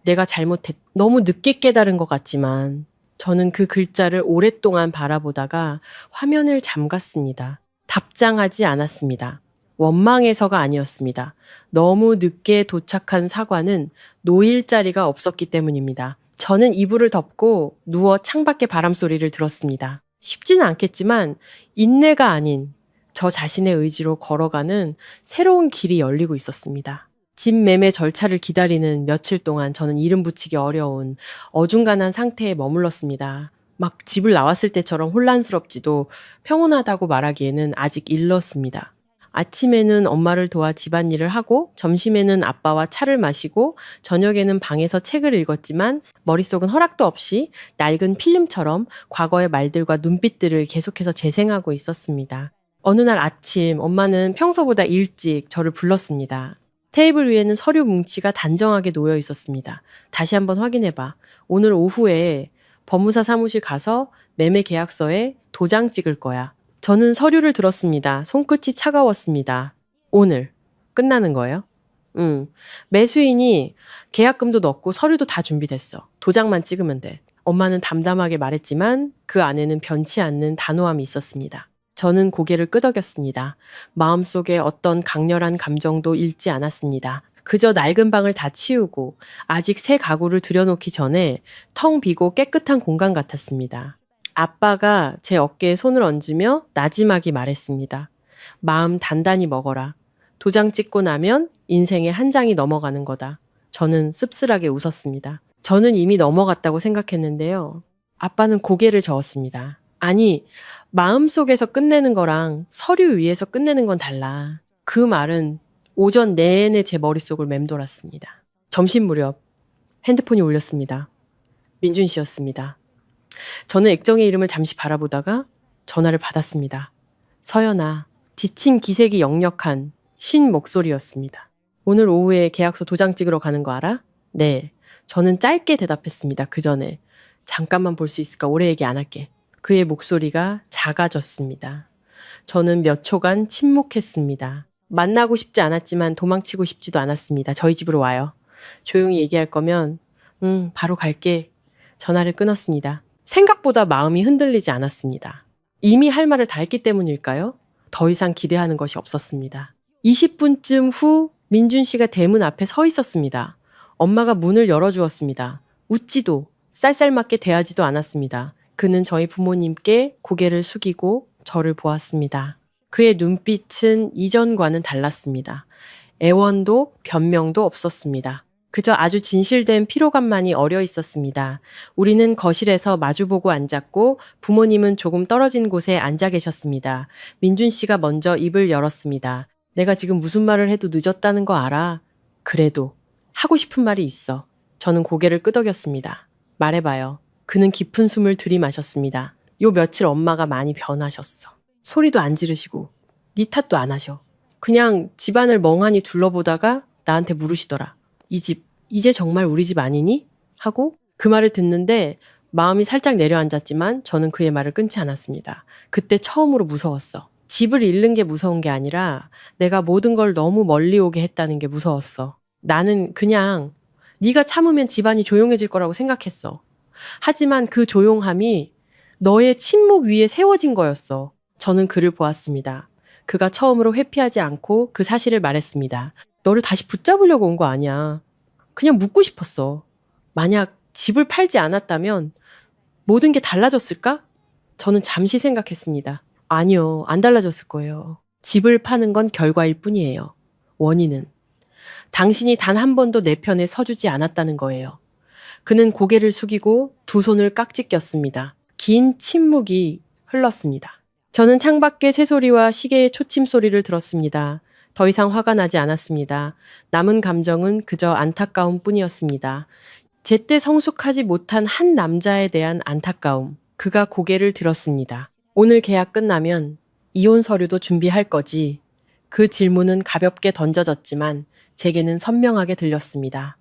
내가 잘못했. 너무 늦게 깨달은 것 같지만 저는 그 글자를 오랫동안 바라보다가 화면을 잠갔습니다. 답장하지 않았습니다. 원망해서가 아니었습니다. 너무 늦게 도착한 사과는 놓일 자리가 없었기 때문입니다. 저는 이불을 덮고 누워 창밖의 바람 소리를 들었습니다. 쉽지는 않겠지만 인내가 아닌 저 자신의 의지로 걸어가는 새로운 길이 열리고 있었습니다. 집 매매 절차를 기다리는 며칠 동안 저는 이름 붙이기 어려운 어중간한 상태에 머물렀습니다. 막 집을 나왔을 때처럼 혼란스럽지도 평온하다고 말하기에는 아직 일렀습니다. 아침에는 엄마를 도와 집안일을 하고 점심에는 아빠와 차를 마시고 저녁에는 방에서 책을 읽었지만 머릿속은 허락도 없이 낡은 필름처럼 과거의 말들과 눈빛들을 계속해서 재생하고 있었습니다. 어느 날 아침 엄마는 평소보다 일찍 저를 불렀습니다. 테이블 위에는 서류 뭉치가 단정하게 놓여 있었습니다. 다시 한번 확인해봐. 오늘 오후에 법무사 사무실 가서 매매 계약서에 도장 찍을 거야. 저는 서류를 들었습니다. 손끝이 차가웠습니다. 오늘 끝나는 거예요? 매수인이 계약금도 넣고 서류도 다 준비됐어. 도장만 찍으면 돼. 엄마는 담담하게 말했지만 그 안에는 변치 않는 단호함이 있었습니다. 저는 고개를 끄덕였습니다. 마음속에 어떤 강렬한 감정도 잃지 않았습니다. 그저 낡은 방을 다 치우고 아직 새 가구를 들여놓기 전에 텅 비고 깨끗한 공간 같았습니다. 아빠가 제 어깨에 손을 얹으며 나지막이 말했습니다. 마음 단단히 먹어라. 도장 찍고 나면 인생의 한 장이 넘어가는 거다. 저는 씁쓸하게 웃었습니다. 저는 이미 넘어갔다고 생각했는데요. 아빠는 고개를 저었습니다. 아니, 마음속에서 끝내는 거랑 서류 위에서 끝내는 건 달라. 그 말은 오전 내내 제 머릿속을 맴돌았습니다. 점심 무렵 핸드폰이 울렸습니다. 민준 씨였습니다. 저는 액정의 이름을 잠시 바라보다가 전화를 받았습니다. 서연아, 지친 기색이 역력한 쉰 목소리였습니다. 오늘 오후에 계약서 도장 찍으러 가는 거 알아? 네. 저는 짧게 대답했습니다. 그 전에. 잠깐만 볼 수 있을까? 오래 얘기 안 할게. 그의 목소리가 작아졌습니다. 저는 몇 초간 침묵했습니다. 만나고 싶지 않았지만 도망치고 싶지도 않았습니다. 저희 집으로 와요. 조용히 얘기할 거면 바로 갈게. 전화를 끊었습니다. 생각보다 마음이 흔들리지 않았습니다. 이미 할 말을 다 했기 때문일까요? 더 이상 기대하는 것이 없었습니다. 20분쯤 후 민준 씨가 대문 앞에 서 있었습니다. 엄마가 문을 열어주었습니다. 웃지도 쌀쌀맞게 대하지도 않았습니다. 그는 저희 부모님께 고개를 숙이고 저를 보았습니다. 그의 눈빛은 이전과는 달랐습니다. 애원도 변명도 없었습니다. 그저 아주 진실된 피로감만이 어려 있었습니다. 우리는 거실에서 마주보고 앉았고 부모님은 조금 떨어진 곳에 앉아 계셨습니다. 민준 씨가 먼저 입을 열었습니다. 내가 지금 무슨 말을 해도 늦었다는 거 알아? 그래도 하고 싶은 말이 있어. 저는 고개를 끄덕였습니다. 말해봐요. 그는 깊은 숨을 들이마셨습니다. 요 며칠 엄마가 많이 변하셨어. 소리도 안 지르시고 네 탓도 안 하셔. 그냥 집안을 멍하니 둘러보다가 나한테 물으시더라. 이 집, 이제 정말 우리 집 아니니? 하고 그 말을 듣는데 마음이 살짝 내려앉았지만 저는 그의 말을 끊지 않았습니다. 그때 처음으로 무서웠어. 집을 잃는 게 무서운 게 아니라 내가 모든 걸 너무 멀리 오게 했다는 게 무서웠어. 나는 그냥 네가 참으면 집안이 조용해질 거라고 생각했어. 하지만 그 조용함이 너의 침묵 위에 세워진 거였어. 저는 그를 보았습니다. 그가 처음으로 회피하지 않고 그 사실을 말했습니다. 너를 다시 붙잡으려고 온 거 아니야. 그냥 묻고 싶었어. 만약 집을 팔지 않았다면 모든 게 달라졌을까? 저는 잠시 생각했습니다. 아니요, 안 달라졌을 거예요. 집을 파는 건 결과일 뿐이에요. 원인은 당신이 단 한 번도 내 편에 서주지 않았다는 거예요. 그는 고개를 숙이고 두 손을 깍지 꼈습니다. 긴 침묵이 흘렀습니다. 저는 창밖의 새소리와 시계의 초침 소리를 들었습니다. 더 이상 화가 나지 않았습니다. 남은 감정은 그저 안타까움 뿐이었습니다. 제때 성숙하지 못한 한 남자에 대한 안타까움. 그가 고개를 들었습니다. 오늘 계약 끝나면 이혼 서류도 준비할 거지. 그 질문은 가볍게 던져졌지만 제게는 선명하게 들렸습니다.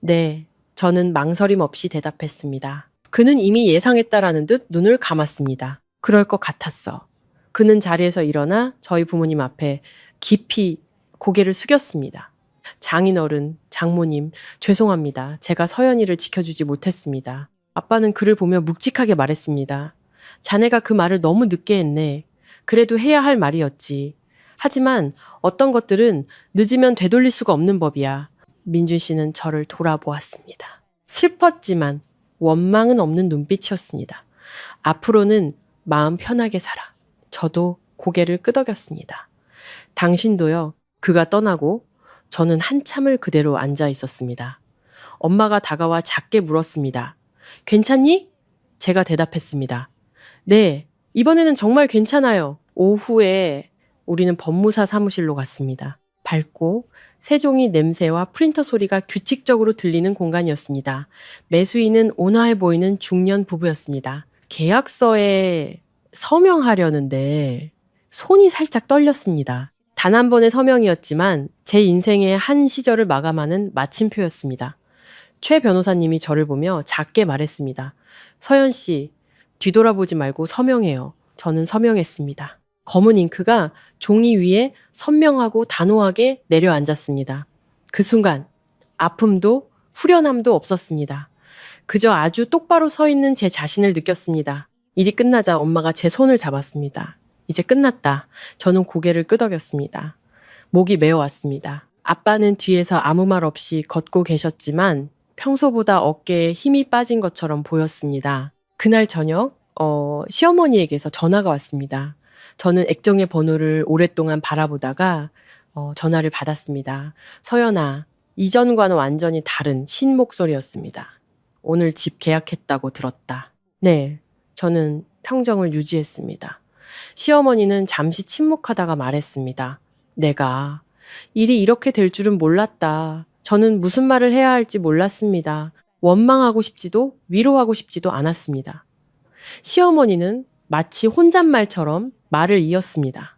네, 저는 망설임 없이 대답했습니다. 그는 이미 예상했다라는 듯 눈을 감았습니다. 그럴 것 같았어. 그는 자리에서 일어나 저희 부모님 앞에 깊이 고개를 숙였습니다. 장인어른, 장모님, 죄송합니다. 제가 서연이를 지켜주지 못했습니다. 아빠는 그를 보며 묵직하게 말했습니다. 자네가 그 말을 너무 늦게 했네. 그래도 해야 할 말이었지. 하지만 어떤 것들은 늦으면 되돌릴 수가 없는 법이야. 민준 씨는 저를 돌아보았습니다. 슬펐지만 원망은 없는 눈빛이었습니다. 앞으로는 마음 편하게 살아. 저도 고개를 끄덕였습니다. 당신도요. 그가 떠나고 저는 한참을 그대로 앉아 있었습니다. 엄마가 다가와 작게 물었습니다. 괜찮니? 제가 대답했습니다. 네, 이번에는 정말 괜찮아요. 오후에 우리는 법무사 사무실로 갔습니다. 밝고 세종이 냄새와 프린터 소리가 규칙적으로 들리는 공간이었습니다. 매수인은 온화해 보이는 중년 부부였습니다. 계약서에 서명하려는데 손이 살짝 떨렸습니다. 단 한 번의 서명이었지만 제 인생의 한 시절을 마감하는 마침표였습니다. 최 변호사님이 저를 보며 작게 말했습니다. 서연 씨, 뒤돌아보지 말고 서명해요. 저는 서명했습니다. 검은 잉크가 종이 위에 선명하고 단호하게 내려앉았습니다. 그 순간 아픔도 후련함도 없었습니다. 그저 아주 똑바로 서 있는 제 자신을 느꼈습니다. 일이 끝나자 엄마가 제 손을 잡았습니다. 이제 끝났다. 저는 고개를 끄덕였습니다. 목이 메어왔습니다. 아빠는 뒤에서 아무 말 없이 걷고 계셨지만 평소보다 어깨에 힘이 빠진 것처럼 보였습니다. 그날 저녁 시어머니에게서 전화가 왔습니다. 저는 액정의 번호를 오랫동안 바라보다가 전화를 받았습니다. 서연아, 이전과는 완전히 다른 신 목소리였습니다. 오늘 집 계약했다고 들었다. 네, 저는 평정을 유지했습니다. 시어머니는 잠시 침묵하다가 말했습니다. 내가 일이 이렇게 될 줄은 몰랐다. 저는 무슨 말을 해야 할지 몰랐습니다. 원망하고 싶지도 위로하고 싶지도 않았습니다. 시어머니는 마치 혼잣말처럼 말을 이었습니다.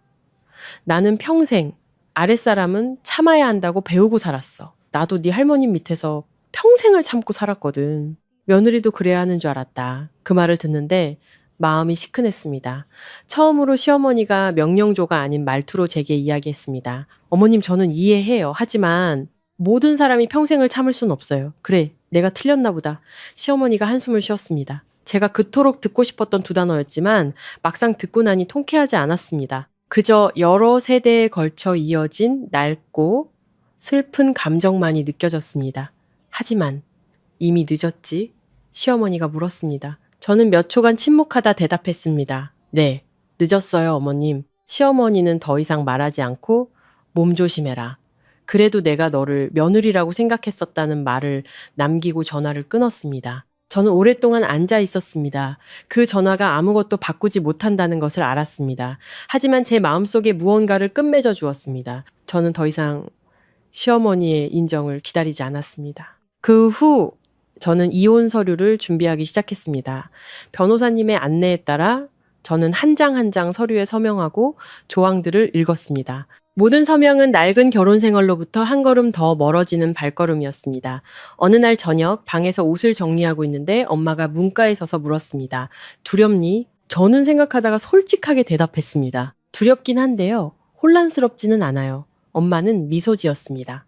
나는 평생 아랫사람은 참아야 한다고 배우고 살았어. 나도 네 할머님 밑에서 평생을 참고 살았거든. 며느리도 그래야 하는 줄 알았다. 그 말을 듣는데 마음이 시큰했습니다. 처음으로 시어머니가 명령조가 아닌 말투로 제게 이야기했습니다. 어머님, 저는 이해해요. 하지만 모든 사람이 평생을 참을 순 없어요. 그래, 내가 틀렸나 보다. 시어머니가 한숨을 쉬었습니다. 제가 그토록 듣고 싶었던 두 단어였지만 막상 듣고 나니 통쾌하지 않았습니다. 그저 여러 세대에 걸쳐 이어진 낡고 슬픈 감정만이 느껴졌습니다. 하지만 이미 늦었지? 시어머니가 물었습니다. 저는 몇 초간 침묵하다 대답했습니다. 네, 늦었어요, 어머님. 시어머니는 더 이상 말하지 않고 몸 조심해라. 그래도 내가 너를 며느리라고 생각했었다는 말을 남기고 전화를 끊었습니다. 저는 오랫동안 앉아 있었습니다. 그 전화가 아무것도 바꾸지 못한다는 것을 알았습니다. 하지만 제 마음속에 무언가를 끝맺어 주었습니다. 저는 더 이상 시어머니의 인정을 기다리지 않았습니다. 그 후 저는 이혼 서류를 준비하기 시작했습니다. 변호사님의 안내에 따라 저는 한 장 한 장 서류에 서명하고 조항들을 읽었습니다. 모든 서명은 낡은 결혼 생활로부터 한 걸음 더 멀어지는 발걸음이었습니다. 어느 날 저녁 방에서 옷을 정리하고 있는데 엄마가 문가에 서서 물었습니다. 두렵니? 저는 생각하다가 솔직하게 대답했습니다. 두렵긴 한데요. 혼란스럽지는 않아요. 엄마는 미소 지었습니다.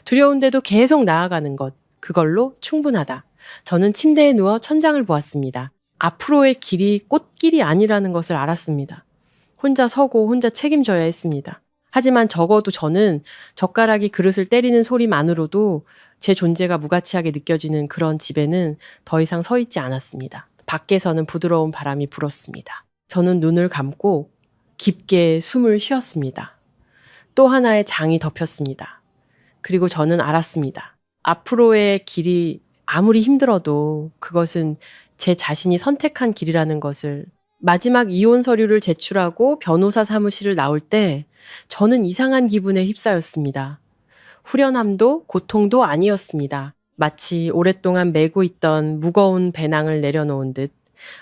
두려운데도 계속 나아가는 것, 그걸로 충분하다. 저는 침대에 누워 천장을 보았습니다. 앞으로의 길이 꽃길이 아니라는 것을 알았습니다. 혼자 서고 혼자 책임져야 했습니다. 하지만 적어도 저는 젓가락이 그릇을 때리는 소리만으로도 제 존재가 무가치하게 느껴지는 그런 집에는 더 이상 서 있지 않았습니다. 밖에서는 부드러운 바람이 불었습니다. 저는 눈을 감고 깊게 숨을 쉬었습니다. 또 하나의 장이 덮였습니다. 그리고 저는 알았습니다. 앞으로의 길이 아무리 힘들어도 그것은 제 자신이 선택한 길이라는 것을. 마지막 이혼 서류를 제출하고 변호사 사무실을 나올 때 저는 이상한 기분에 휩싸였습니다. 후련함도 고통도 아니었습니다. 마치 오랫동안 메고 있던 무거운 배낭을 내려놓은 듯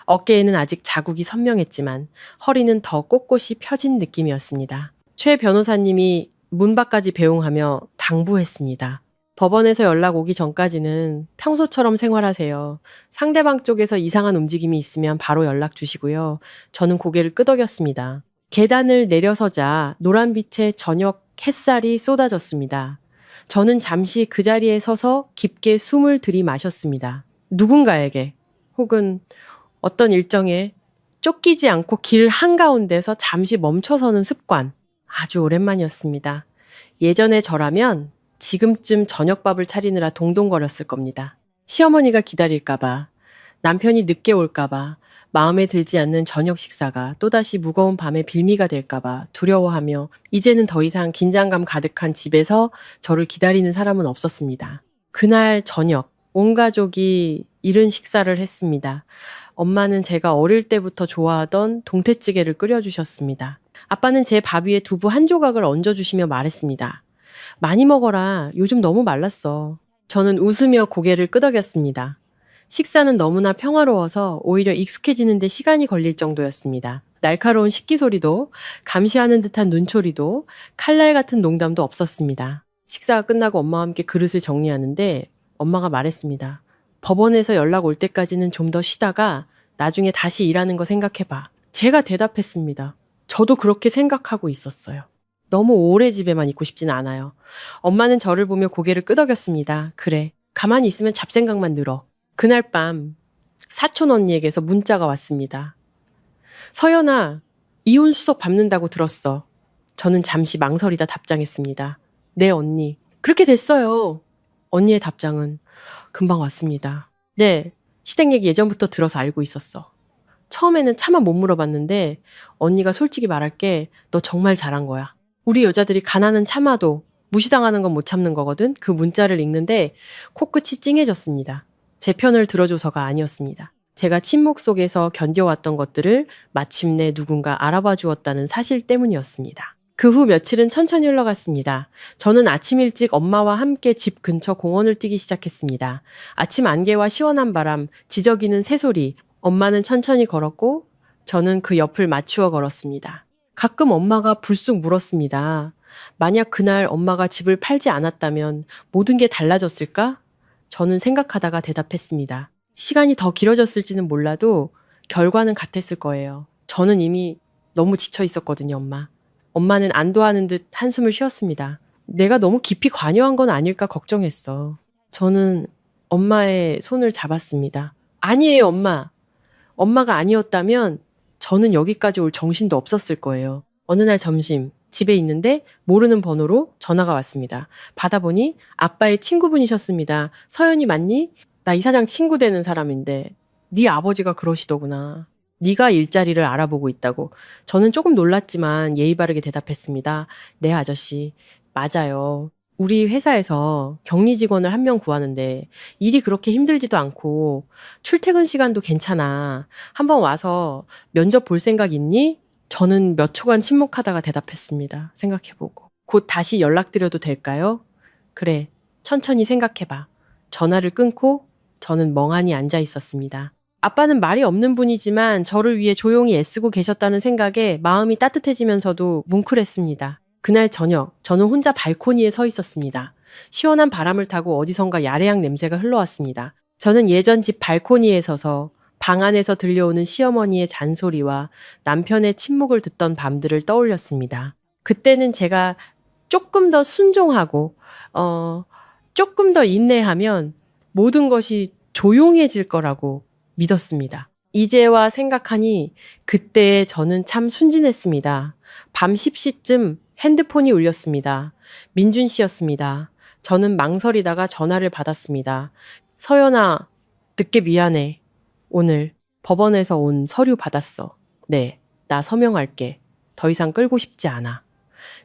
어깨에는 아직 자국이 선명했지만 허리는 더 꼿꼿이 펴진 느낌이었습니다. 최 변호사님이 문 밖까지 배웅하며 당부했습니다. 법원에서 연락 오기 전까지는 평소처럼 생활하세요. 상대방 쪽에서 이상한 움직임이 있으면 바로 연락 주시고요. 저는 고개를 끄덕였습니다. 계단을 내려서자 노란빛의 저녁 햇살이 쏟아졌습니다. 저는 잠시 그 자리에 서서 깊게 숨을 들이마셨습니다. 누군가에게 혹은 어떤 일정에 쫓기지 않고 길 한가운데서 잠시 멈춰서는 습관. 아주 오랜만이었습니다. 예전에 저라면 지금쯤 저녁밥을 차리느라 동동거렸을 겁니다. 시어머니가 기다릴까봐, 남편이 늦게 올까봐, 마음에 들지 않는 저녁 식사가 또다시 무거운 밤의 빌미가 될까봐 두려워하며 이제는 더 이상 긴장감 가득한 집에서 저를 기다리는 사람은 없었습니다. 그날 저녁, 온 가족이 이른 식사를 했습니다. 엄마는 제가 어릴 때부터 좋아하던 동태찌개를 끓여주셨습니다. 아빠는 제 밥 위에 두부 한 조각을 얹어주시며 말했습니다. 많이 먹어라. 요즘 너무 말랐어. 저는 웃으며 고개를 끄덕였습니다. 식사는 너무나 평화로워서 오히려 익숙해지는데 시간이 걸릴 정도였습니다. 날카로운 식기 소리도, 감시하는 듯한 눈초리도, 칼날 같은 농담도 없었습니다. 식사가 끝나고 엄마와 함께 그릇을 정리하는데 엄마가 말했습니다. 법원에서 연락 올 때까지는 좀 더 쉬다가 나중에 다시 일하는 거 생각해봐. 제가 대답했습니다. 저도 그렇게 생각하고 있었어요. 너무 오래 집에만 있고 싶진 않아요. 엄마는 저를 보며 고개를 끄덕였습니다. 그래, 가만히 있으면 잡생각만 늘어. 그날 밤 사촌 언니에게서 문자가 왔습니다. 서연아, 이혼 수속 밟는다고 들었어. 저는 잠시 망설이다 답장했습니다. 네, 언니. 그렇게 됐어요. 언니의 답장은 금방 왔습니다. 네, 시댁 얘기 예전부터 들어서 알고 있었어. 처음에는 차마 못 물어봤는데 언니가 솔직히 말할게, 너 정말 잘한 거야. 우리 여자들이 가난은 참아도 무시당하는 건 못 참는 거거든. 그 문자를 읽는데 코끝이 찡해졌습니다. 제 편을 들어줘서가 아니었습니다. 제가 침묵 속에서 견뎌왔던 것들을 마침내 누군가 알아봐 주었다는 사실 때문이었습니다. 그 후 며칠은 천천히 흘러갔습니다. 저는 아침 일찍 엄마와 함께 집 근처 공원을 뛰기 시작했습니다. 아침 안개와 시원한 바람, 지저귀는 새소리, 엄마는 천천히 걸었고 저는 그 옆을 맞추어 걸었습니다. 가끔 엄마가 불쑥 물었습니다. 만약 그날 엄마가 집을 팔지 않았다면 모든 게 달라졌을까? 저는 생각하다가 대답했습니다. 시간이 더 길어졌을지는 몰라도 결과는 같았을 거예요. 저는 이미 너무 지쳐 있었거든요, 엄마. 엄마는 안도하는 듯 한숨을 쉬었습니다. 내가 너무 깊이 관여한 건 아닐까 걱정했어. 저는 엄마의 손을 잡았습니다. 아니에요, 엄마. 엄마가 아니었다면 저는 여기까지 올 정신도 없었을 거예요. 어느 날 점심, 집에 있는데 모르는 번호로 전화가 왔습니다. 받아보니 아빠의 친구분이셨습니다. 서연이 맞니? 나 이사장 친구 되는 사람인데 네 아버지가 그러시더구나. 네가 일자리를 알아보고 있다고. 저는 조금 놀랐지만 예의 바르게 대답했습니다. 네, 아저씨. 맞아요. 우리 회사에서 격리 직원을 한 명 구하는데 일이 그렇게 힘들지도 않고 출퇴근 시간도 괜찮아. 한번 와서 면접 볼 생각 있니? 저는 몇 초간 침묵하다가 대답했습니다. 생각해보고. 곧 다시 연락드려도 될까요? 그래, 천천히 생각해봐. 전화를 끊고 저는 멍하니 앉아 있었습니다. 아빠는 말이 없는 분이지만 저를 위해 조용히 애쓰고 계셨다는 생각에 마음이 따뜻해지면서도 뭉클했습니다. 그날 저녁, 저는 혼자 발코니에 서 있었습니다. 시원한 바람을 타고 어디선가 야래향 냄새가 흘러왔습니다. 저는 예전 집 발코니에 서서 방 안에서 들려오는 시어머니의 잔소리와 남편의 침묵을 듣던 밤들을 떠올렸습니다. 그때는 제가 조금 더 순종하고, 조금 더 인내하면 모든 것이 조용해질 거라고 믿었습니다. 이제와 생각하니 그때 저는 참 순진했습니다. 밤 10시쯤 핸드폰이 울렸습니다. 민준 씨였습니다. 저는 망설이다가 전화를 받았습니다. 서연아, 늦게 미안해. 오늘 법원에서 온 서류 받았어. 네, 나 서명할게. 더 이상 끌고 싶지 않아.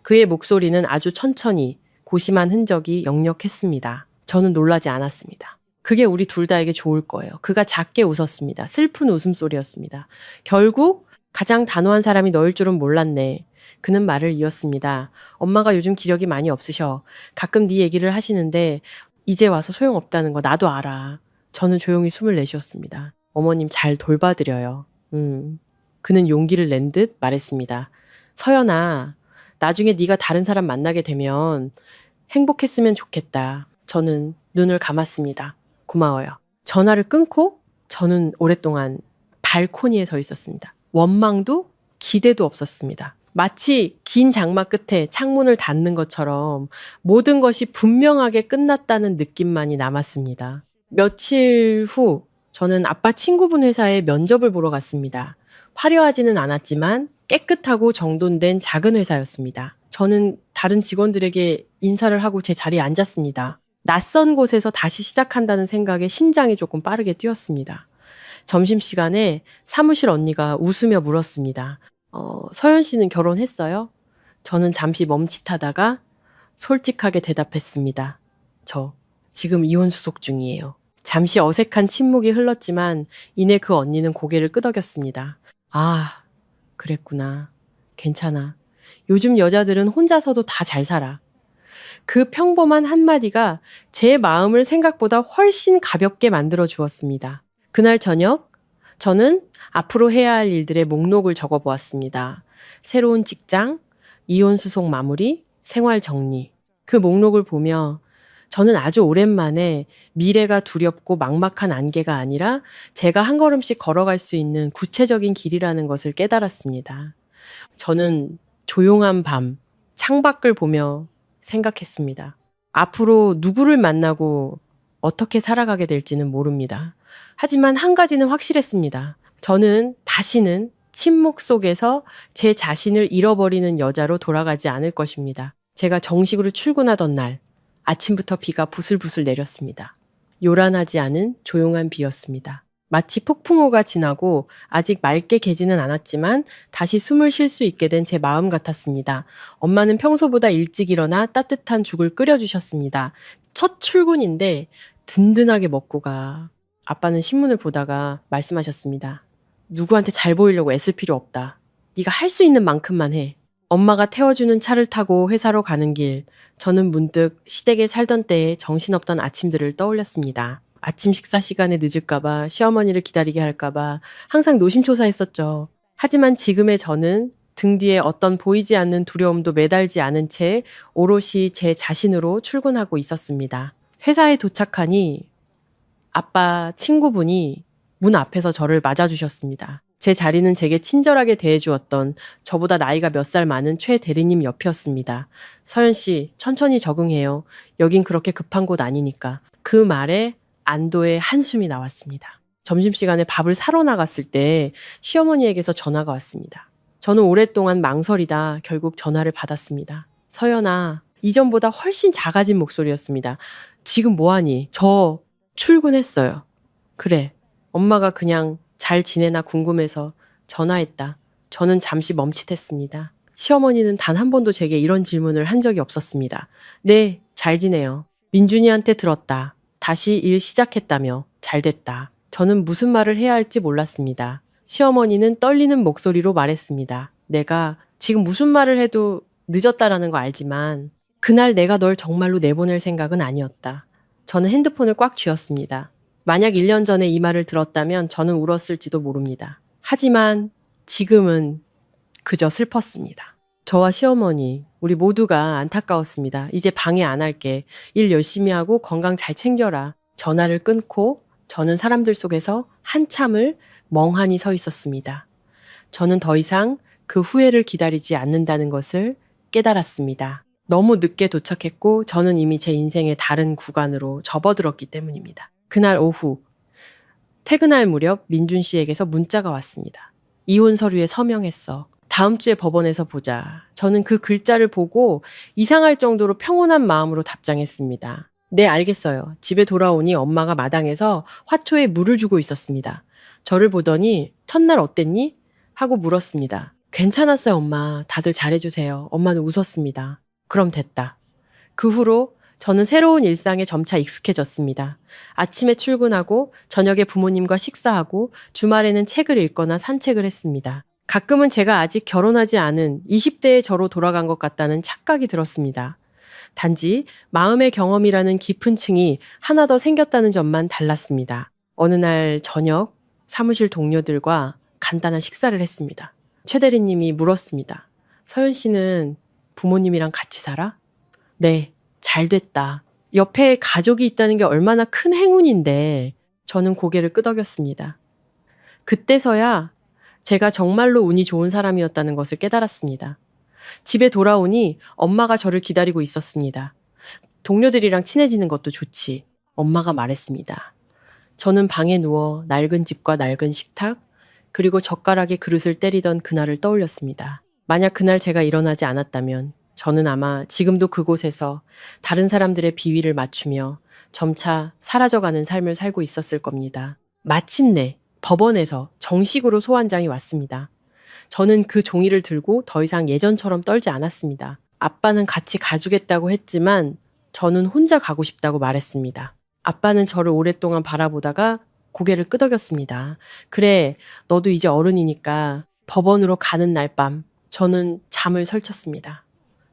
그의 목소리는 아주 천천히 고심한 흔적이 역력했습니다. 저는 놀라지 않았습니다. 그게 우리 둘 다에게 좋을 거예요. 그가 작게 웃었습니다. 슬픈 웃음소리였습니다. 결국 가장 단호한 사람이 너일 줄은 몰랐네. 그는 말을 이었습니다. 엄마가 요즘 기력이 많이 없으셔. 가끔 네 얘기를 하시는데 이제 와서 소용없다는 거 나도 알아. 저는 조용히 숨을 내쉬었습니다. 어머님 잘 돌봐드려요. 그는 용기를 낸 듯 말했습니다. 서연아, 나중에 네가 다른 사람 만나게 되면 행복했으면 좋겠다. 저는 눈을 감았습니다. 고마워요. 전화를 끊고 저는 오랫동안 발코니에 서 있었습니다. 원망도 기대도 없었습니다. 마치 긴 장마 끝에 창문을 닫는 것처럼 모든 것이 분명하게 끝났다는 느낌만이 남았습니다. 며칠 후 저는 아빠 친구분 회사에 면접을 보러 갔습니다. 화려하지는 않았지만 깨끗하고 정돈된 작은 회사였습니다. 저는 다른 직원들에게 인사를 하고 제 자리에 앉았습니다. 낯선 곳에서 다시 시작한다는 생각에 심장이 조금 빠르게 뛰었습니다. 점심시간에 사무실 언니가 웃으며 물었습니다. 서연 씨는 결혼했어요? 저는 잠시 멈칫하다가 솔직하게 대답했습니다. 저 지금 이혼 수속 중이에요. 잠시 어색한 침묵이 흘렀지만 이내 그 언니는 고개를 끄덕였습니다. 아, 그랬구나. 괜찮아. 요즘 여자들은 혼자서도 다 잘 살아. 그 평범한 한마디가 제 마음을 생각보다 훨씬 가볍게 만들어 주었습니다. 그날 저녁, 저는 앞으로 해야 할 일들의 목록을 적어 보았습니다. 새로운 직장, 이혼 수속 마무리, 생활 정리. 그 목록을 보며 저는 아주 오랜만에 미래가 두렵고 막막한 안개가 아니라 제가 한 걸음씩 걸어갈 수 있는 구체적인 길이라는 것을 깨달았습니다. 저는 조용한 밤, 창밖을 보며 생각했습니다. 앞으로 누구를 만나고 어떻게 살아가게 될지는 모릅니다. 하지만 한 가지는 확실했습니다. 저는 다시는 침묵 속에서 제 자신을 잃어버리는 여자로 돌아가지 않을 것입니다. 제가 정식으로 출근하던 날, 아침부터 비가 부슬부슬 내렸습니다. 요란하지 않은 조용한 비였습니다. 마치 폭풍우가 지나고 아직 맑게 개지는 않았지만 다시 숨을 쉴 수 있게 된 제 마음 같았습니다. 엄마는 평소보다 일찍 일어나 따뜻한 죽을 끓여주셨습니다. 첫 출근인데 든든하게 먹고 가. 아빠는 신문을 보다가 말씀하셨습니다. 누구한테 잘 보이려고 애쓸 필요 없다. 네가 할 수 있는 만큼만 해. 엄마가 태워주는 차를 타고 회사로 가는 길, 저는 문득 시댁에 살던 때의 정신없던 아침들을 떠올렸습니다. 아침 식사 시간에 늦을까봐, 시어머니를 기다리게 할까봐 항상 노심초사했었죠. 하지만 지금의 저는 등 뒤에 어떤 보이지 않는 두려움도 매달지 않은 채 오롯이 제 자신으로 출근하고 있었습니다. 회사에 도착하니 아빠 친구분이 문 앞에서 저를 맞아주셨습니다. 제 자리는 제게 친절하게 대해주었던 저보다 나이가 몇 살 많은 최 대리님 옆이었습니다. 서연 씨, 천천히 적응해요. 여긴 그렇게 급한 곳 아니니까. 그 말에 안도의 한숨이 나왔습니다. 점심시간에 밥을 사러 나갔을 때 시어머니에게서 전화가 왔습니다. 저는 오랫동안 망설이다 결국 전화를 받았습니다. 서연아, 이전보다 훨씬 작아진 목소리였습니다. 지금 뭐하니? 저 출근했어요. 그래, 엄마가 그냥 잘 지내나 궁금해서 전화했다. 저는 잠시 멈칫했습니다. 시어머니는 단 한 번도 제게 이런 질문을 한 적이 없었습니다. 네, 잘 지내요. 민준이한테 들었다. 다시 일 시작했다며. 잘 됐다. 저는 무슨 말을 해야 할지 몰랐습니다. 시어머니는 떨리는 목소리로 말했습니다. 내가 지금 무슨 말을 해도 늦었다라는 거 알지만 그날 내가 널 정말로 내보낼 생각은 아니었다. 저는 핸드폰을 꽉 쥐었습니다. 만약 1년 전에 이 말을 들었다면 저는 울었을지도 모릅니다. 하지만 지금은 그저 슬펐습니다. 저와 시어머니, 우리 모두가 안타까웠습니다. 이제 방해 안 할게. 일 열심히 하고 건강 잘 챙겨라. 전화를 끊고 저는 사람들 속에서 한참을 멍하니 서 있었습니다. 저는 더 이상 그 후회를 기다리지 않는다는 것을 깨달았습니다. 너무 늦게 도착했고 저는 이미 제 인생의 다른 구간으로 접어들었기 때문입니다. 그날 오후 퇴근할 무렵 민준 씨에게서 문자가 왔습니다. 이혼 서류에 서명했어. 다음 주에 법원에서 보자. 저는 그 글자를 보고 이상할 정도로 평온한 마음으로 답장했습니다. 네, 알겠어요. 집에 돌아오니 엄마가 마당에서 화초에 물을 주고 있었습니다. 저를 보더니 첫날 어땠니? 하고 물었습니다. 괜찮았어요, 엄마. 다들 잘해주세요. 엄마는 웃었습니다. 그럼 됐다. 그 후로 저는 새로운 일상에 점차 익숙해졌습니다. 아침에 출근하고 저녁에 부모님과 식사하고 주말에는 책을 읽거나 산책을 했습니다. 가끔은 제가 아직 결혼하지 않은 20대의 저로 돌아간 것 같다는 착각이 들었습니다. 단지 마음의 경험이라는 깊은 층이 하나 더 생겼다는 점만 달랐습니다. 어느 날 저녁 사무실 동료들과 간단한 식사를 했습니다. 최 대리님이 물었습니다. 서연 씨는 부모님이랑 같이 살아? 네, 잘 됐다. 옆에 가족이 있다는 게 얼마나 큰 행운인데 저는 고개를 끄덕였습니다. 그때서야 제가 정말로 운이 좋은 사람이었다는 것을 깨달았습니다. 집에 돌아오니 엄마가 저를 기다리고 있었습니다. 동료들이랑 친해지는 것도 좋지. 엄마가 말했습니다. 저는 방에 누워 낡은 집과 낡은 식탁, 그리고 젓가락에 그릇을 때리던 그날을 떠올렸습니다. 만약 그날 제가 일어나지 않았다면 저는 아마 지금도 그곳에서 다른 사람들의 비위를 맞추며 점차 사라져가는 삶을 살고 있었을 겁니다. 마침내 법원에서 정식으로 소환장이 왔습니다. 저는 그 종이를 들고 더 이상 예전처럼 떨지 않았습니다. 아빠는 같이 가주겠다고 했지만 저는 혼자 가고 싶다고 말했습니다. 아빠는 저를 오랫동안 바라보다가 고개를 끄덕였습니다. 그래, 너도 이제 어른이니까 법원으로 가는 날 밤 저는 잠을 설쳤습니다.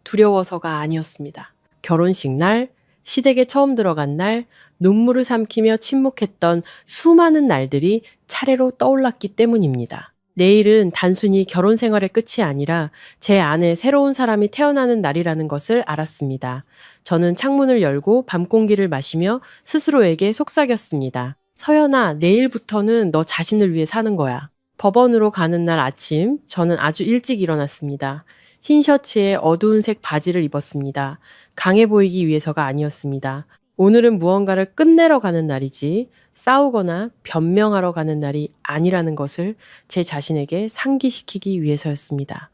두려워서가 아니었습니다. 결혼식 날, 시댁에 처음 들어간 날, 눈물을 삼키며 침묵했던 수많은 날들이 차례로 떠올랐기 때문입니다. 내일은 단순히 결혼 생활의 끝이 아니라 제 안에 새로운 사람이 태어나는 날이라는 것을 알았습니다. 저는 창문을 열고 밤 공기를 마시며 스스로에게 속삭였습니다. 서연아, 내일부터는 너 자신을 위해 사는 거야. 법원으로 가는 날 아침, 저는 아주 일찍 일어났습니다. 흰 셔츠에 어두운 색 바지를 입었습니다. 강해 보이기 위해서가 아니었습니다. 오늘은 무언가를 끝내러 가는 날이지 싸우거나 변명하러 가는 날이 아니라는 것을 제 자신에게 상기시키기 위해서였습니다.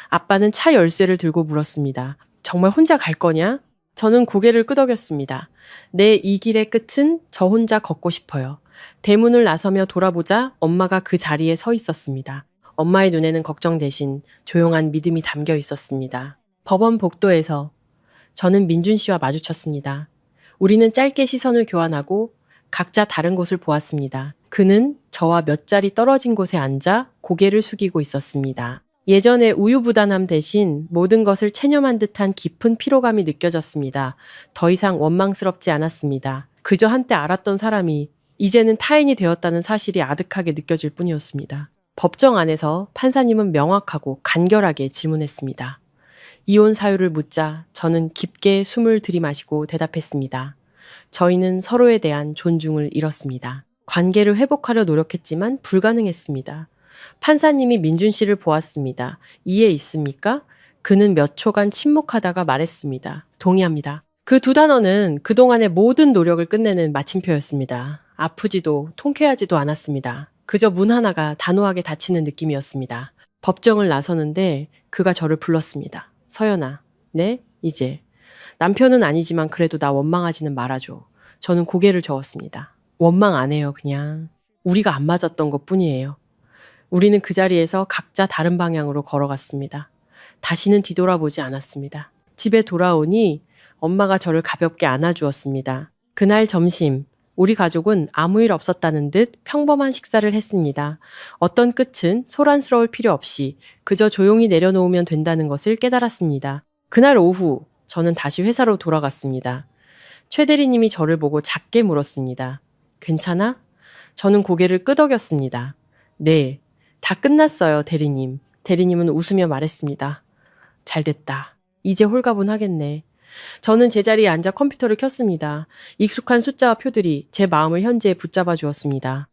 아빠는 차 열쇠를 들고 물었습니다. 정말 혼자 갈 거냐? 저는 고개를 끄덕였습니다. 내 이 길의 끝은 저 혼자 걷고 싶어요. 대문을 나서며 돌아보자 엄마가 그 자리에 서 있었습니다. 엄마의 눈에는 걱정 대신 조용한 믿음이 담겨 있었습니다. 법원 복도에서 저는 민준 씨와 마주쳤습니다. 우리는 짧게 시선을 교환하고 각자 다른 곳을 보았습니다. 그는 저와 몇 자리 떨어진 곳에 앉아 고개를 숙이고 있었습니다. 예전의 우유부단함 대신 모든 것을 체념한 듯한 깊은 피로감이 느껴졌습니다. 더 이상 원망스럽지 않았습니다. 그저 한때 알았던 사람이 이제는 타인이 되었다는 사실이 아득하게 느껴질 뿐이었습니다. 법정 안에서 판사님은 명확하고 간결하게 질문했습니다. 이혼 사유를 묻자 저는 깊게 숨을 들이마시고 대답했습니다. 저희는 서로에 대한 존중을 잃었습니다. 관계를 회복하려 노력했지만 불가능했습니다. 판사님이 민준 씨를 보았습니다. 이해 있습니까? 그는 몇 초간 침묵하다가 말했습니다. 동의합니다. 그 두 단어는 그동안의 모든 노력을 끝내는 마침표였습니다. 아프지도 통쾌하지도 않았습니다. 그저 문 하나가 단호하게 닫히는 느낌이었습니다. 법정을 나서는데 그가 저를 불렀습니다. 서연아, 네? 이제. 남편은 아니지만 그래도 나 원망하지는 말아줘. 저는 고개를 저었습니다. 원망 안 해요, 그냥. 우리가 안 맞았던 것 뿐이에요. 우리는 그 자리에서 각자 다른 방향으로 걸어갔습니다. 다시는 뒤돌아보지 않았습니다. 집에 돌아오니 엄마가 저를 가볍게 안아주었습니다. 그날 점심, 우리 가족은 아무 일 없었다는 듯 평범한 식사를 했습니다. 어떤 끝은 소란스러울 필요 없이 그저 조용히 내려놓으면 된다는 것을 깨달았습니다. 그날 오후, 저는 다시 회사로 돌아갔습니다. 최 대리님이 저를 보고 작게 물었습니다. 괜찮아? 저는 고개를 끄덕였습니다. 네, 다 끝났어요, 대리님. 대리님은 웃으며 말했습니다. 잘 됐다. 이제 홀가분하겠네. 저는 제자리에 앉아 컴퓨터를 켰습니다. 익숙한 숫자와 표들이 제 마음을 현재에 붙잡아 주었습니다.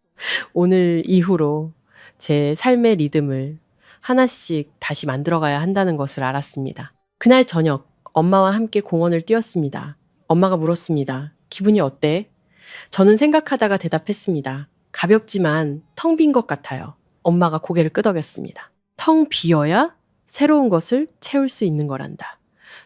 오늘 이후로 제 삶의 리듬을 하나씩 다시 만들어가야 한다는 것을 알았습니다. 그날 저녁 엄마와 함께 공원을 뛰었습니다. 엄마가 물었습니다. 기분이 어때? 저는 생각하다가 대답했습니다. 가볍지만 텅 빈 것 같아요. 엄마가 고개를 끄덕였습니다. 텅 비어야 새로운 것을 채울 수 있는 거란다.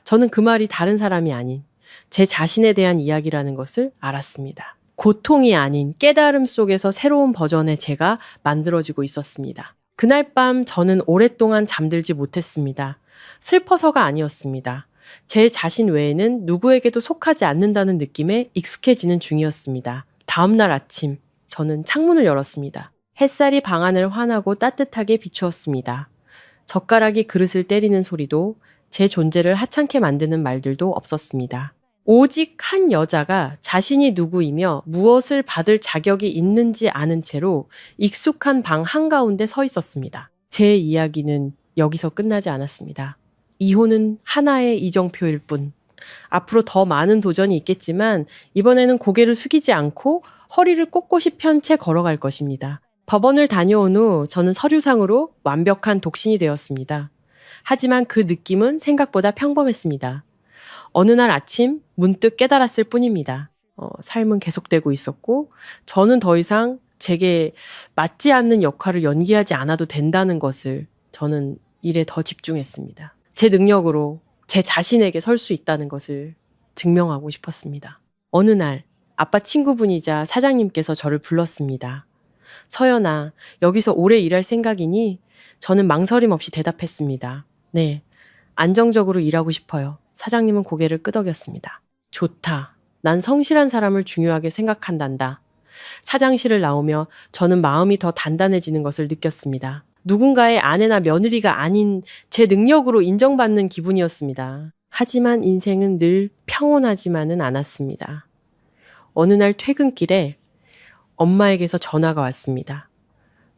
저는 그 말이 다른 사람이 아닌 제 자신에 대한 이야기라는 것을 알았습니다. 고통이 아닌 깨달음 속에서 새로운 버전의 제가 만들어지고 있었습니다. 그날 밤 저는 오랫동안 잠들지 못했습니다. 슬퍼서가 아니었습니다. 제 자신 외에는 누구에게도 속하지 않는다는 느낌에 익숙해지는 중이었습니다. 다음 날 아침, 저는 창문을 열었습니다. 햇살이 방 안을 환하고 따뜻하게 비추었습니다. 젓가락이 그릇을 때리는 소리도 제 존재를 하찮게 만드는 말들도 없었습니다. 오직 한 여자가 자신이 누구이며 무엇을 받을 자격이 있는지 아는 채로 익숙한 방 한가운데 서 있었습니다. 제 이야기는 여기서 끝나지 않았습니다. 이혼은 하나의 이정표일 뿐. 앞으로 더 많은 도전이 있겠지만 이번에는 고개를 숙이지 않고 허리를 꼿꼿이 편 채 걸어갈 것입니다. 법원을 다녀온 후 저는 서류상으로 완벽한 독신이 되었습니다. 하지만 그 느낌은 생각보다 평범했습니다. 어느 날 아침 문득 깨달았을 뿐입니다. 삶은 계속되고 있었고 저는 더 이상 제게 맞지 않는 역할을 연기하지 않아도 된다는 것을 저는 일에 더 집중했습니다. 제 능력으로 제 자신에게 설 수 있다는 것을 증명하고 싶었습니다. 어느 날 아빠 친구분이자 사장님께서 저를 불렀습니다. 서연아, 여기서 오래 일할 생각이니? 저는 망설임 없이 대답했습니다. 네, 안정적으로 일하고 싶어요. 사장님은 고개를 끄덕였습니다. 좋다. 난 성실한 사람을 중요하게 생각한단다. 사장실을 나오며 저는 마음이 더 단단해지는 것을 느꼈습니다. 누군가의 아내나 며느리가 아닌 제 능력으로 인정받는 기분이었습니다. 하지만 인생은 늘 평온하지만은 않았습니다. 어느 날 퇴근길에 엄마에게서 전화가 왔습니다.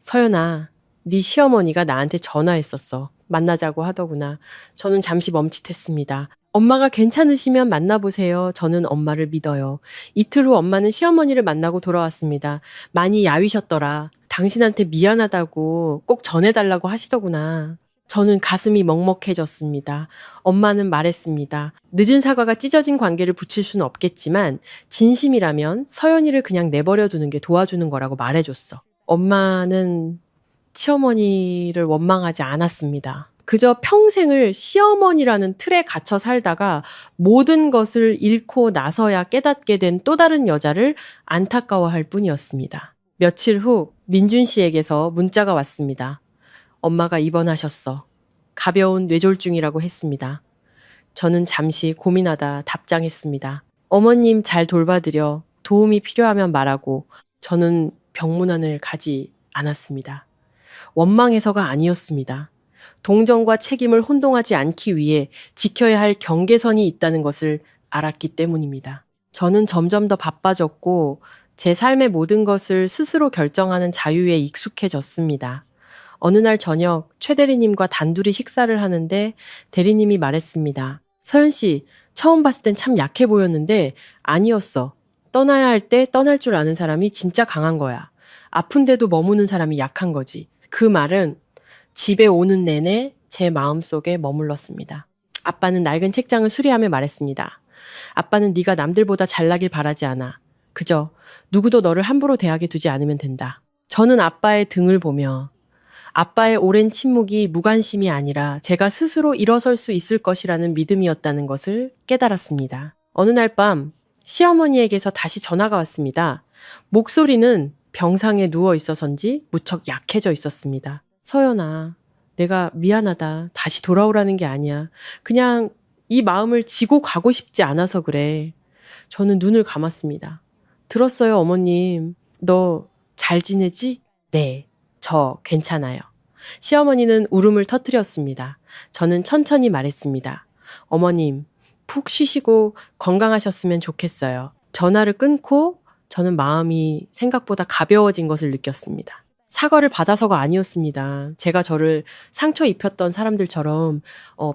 서연아, 네 시어머니가 나한테 전화했었어. 만나자고 하더구나. 저는 잠시 멈칫했습니다. 엄마가 괜찮으시면 만나보세요. 저는 엄마를 믿어요. 이틀 후 엄마는 시어머니를 만나고 돌아왔습니다. 많이 야위셨더라. 당신한테 미안하다고 꼭 전해달라고 하시더구나. 저는 가슴이 먹먹해졌습니다. 엄마는 말했습니다. 늦은 사과가 찢어진 관계를 붙일 수는 없겠지만 진심이라면 서연이를 그냥 내버려 두는 게 도와주는 거라고 말해줬어. 엄마는 시어머니를 원망하지 않았습니다. 그저 평생을 시어머니라는 틀에 갇혀 살다가 모든 것을 잃고 나서야 깨닫게 된 또 다른 여자를 안타까워할 뿐이었습니다. 며칠 후 민준 씨에게서 문자가 왔습니다. 엄마가 입원하셨어. 가벼운 뇌졸중이라고 했습니다. 저는 잠시 고민하다 답장했습니다. 어머님 잘 돌봐드려. 도움이 필요하면 말하고. 저는 병문안을 가지 않았습니다. 원망해서가 아니었습니다. 동정과 책임을 혼동하지 않기 위해 지켜야 할 경계선이 있다는 것을 알았기 때문입니다. 저는 점점 더 바빠졌고 제 삶의 모든 것을 스스로 결정하는 자유에 익숙해졌습니다. 어느 날 저녁 최 대리님과 단둘이 식사를 하는데 대리님이 말했습니다. 서연 씨, 처음 봤을 땐 참 약해 보였는데 아니었어. 떠나야 할 때 떠날 줄 아는 사람이 진짜 강한 거야. 아픈데도 머무는 사람이 약한 거지. 그 말은 집에 오는 내내 제 마음속에 머물렀습니다. 아빠는 낡은 책장을 수리하며 말했습니다. 아빠는 네가 남들보다 잘나길 바라지 않아. 그저 누구도 너를 함부로 대하게 두지 않으면 된다. 저는 아빠의 등을 보며 아빠의 오랜 침묵이 무관심이 아니라 제가 스스로 일어설 수 있을 것이라는 믿음이었다는 것을 깨달았습니다. 어느 날 밤 시어머니에게서 다시 전화가 왔습니다. 목소리는 병상에 누워 있어서인지 무척 약해져 있었습니다. 서연아, 내가 미안하다. 다시 돌아오라는 게 아니야. 그냥 이 마음을 지고 가고 싶지 않아서 그래. 저는 눈을 감았습니다. 들었어요, 어머님. 너 잘 지내지? 네, 저 괜찮아요. 시어머니는 울음을 터뜨렸습니다. 저는 천천히 말했습니다. 어머님, 푹 쉬시고 건강하셨으면 좋겠어요. 전화를 끊고 저는 마음이 생각보다 가벼워진 것을 느꼈습니다. 사과를 받아서가 아니었습니다. 제가 저를 상처 입혔던 사람들처럼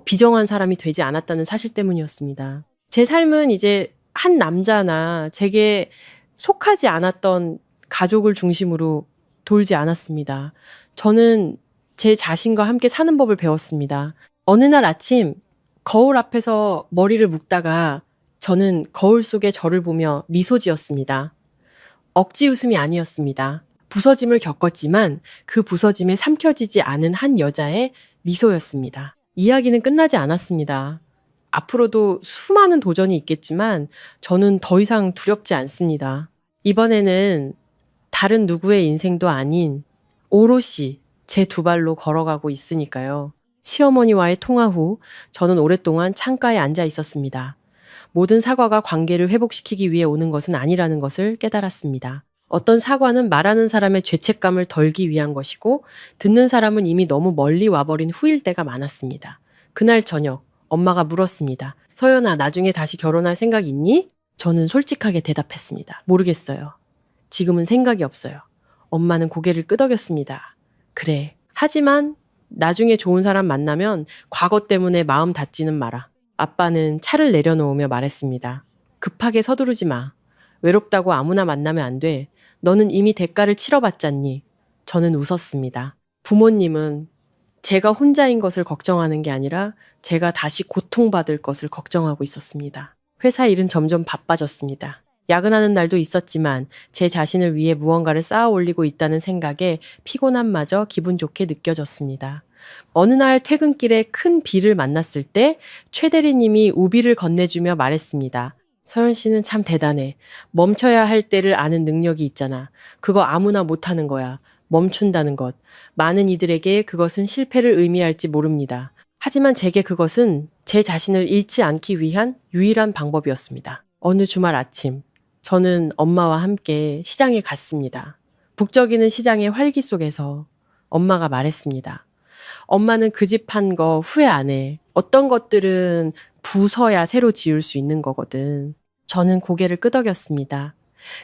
비정한 사람이 되지 않았다는 사실 때문이었습니다. 제 삶은 이제 한 남자나 제게 속하지 않았던 가족을 중심으로 돌지 않았습니다. 저는 제 자신과 함께 사는 법을 배웠습니다. 어느 날 아침 거울 앞에서 머리를 묶다가 저는 거울 속에 저를 보며 미소 지었습니다. 억지 웃음이 아니었습니다. 부서짐을 겪었지만 그 부서짐에 삼켜지지 않은 한 여자의 미소였습니다. 이야기는 끝나지 않았습니다. 앞으로도 수많은 도전이 있겠지만 저는 더 이상 두렵지 않습니다. 이번에는 다른 누구의 인생도 아닌 오롯이 제 두 발로 걸어가고 있으니까요. 시어머니와의 통화 후 저는 오랫동안 창가에 앉아 있었습니다. 모든 사과가 관계를 회복시키기 위해 오는 것은 아니라는 것을 깨달았습니다. 어떤 사과는 말하는 사람의 죄책감을 덜기 위한 것이고 듣는 사람은 이미 너무 멀리 와버린 후일 때가 많았습니다. 그날 저녁 엄마가 물었습니다. 서연아, 나중에 다시 결혼할 생각 있니? 저는 솔직하게 대답했습니다. 모르겠어요. 지금은 생각이 없어요. 엄마는 고개를 끄덕였습니다. 그래. 하지만 나중에 좋은 사람 만나면 과거 때문에 마음 닫지는 마라. 아빠는 차를 내려놓으며 말했습니다. 급하게 서두르지 마. 외롭다고 아무나 만나면 안 돼. 너는 이미 대가를 치러봤잖니. 저는 웃었습니다. 부모님은 제가 혼자인 것을 걱정하는 게 아니라 제가 다시 고통받을 것을 걱정하고 있었습니다. 회사 일은 점점 바빠졌습니다. 야근하는 날도 있었지만 제 자신을 위해 무언가를 쌓아 올리고 있다는 생각에 피곤함마저 기분 좋게 느껴졌습니다. 어느 날 퇴근길에 큰 비를 만났을 때 최 대리님이 우비를 건네주며 말했습니다. 서연 씨는 참 대단해. 멈춰야 할 때를 아는 능력이 있잖아. 그거 아무나 못하는 거야. 멈춘다는 것. 많은 이들에게 그것은 실패를 의미할지 모릅니다. 하지만 제게 그것은 제 자신을 잃지 않기 위한 유일한 방법이었습니다. 어느 주말 아침, 저는 엄마와 함께 시장에 갔습니다. 북적이는 시장의 활기 속에서 엄마가 말했습니다. 엄마는 그 집 판 거 후회 안 해. 어떤 것들은 부서야 새로 지을 수 있는 거거든. 저는 고개를 끄덕였습니다.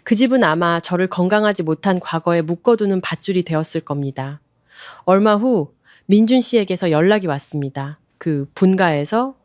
그 집은 아마 저를 건강하지 못한 과거에 묶어두는 밧줄이 되었을 겁니다. 얼마 후 민준 씨에게서 연락이 왔습니다. 그 분가에서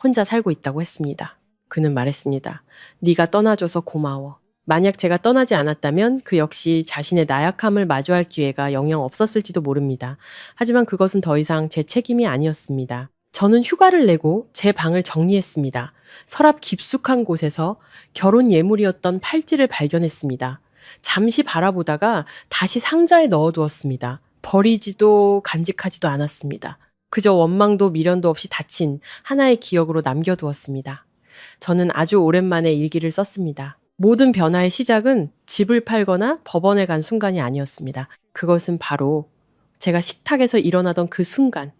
혼자 살고 있다고 했습니다. 그는 말했습니다. 네가 떠나줘서 고마워. 만약 제가 떠나지 않았다면 그 역시 자신의 나약함을 마주할 기회가 영영 없었을지도 모릅니다. 하지만 그것은 더 이상 제 책임이 아니었습니다. 저는 휴가를 내고 제 방을 정리했습니다. 서랍 깊숙한 곳에서 결혼 예물이었던 팔찌를 발견했습니다. 잠시 바라보다가 다시 상자에 넣어두었습니다. 버리지도 간직하지도 않았습니다. 그저 원망도 미련도 없이 닫힌 하나의 기억으로 남겨두었습니다. 저는 아주 오랜만에 일기를 썼습니다. 모든 변화의 시작은 집을 팔거나 법원에 간 순간이 아니었습니다. 그것은 바로 제가 식탁에서 일어나던 그 순간,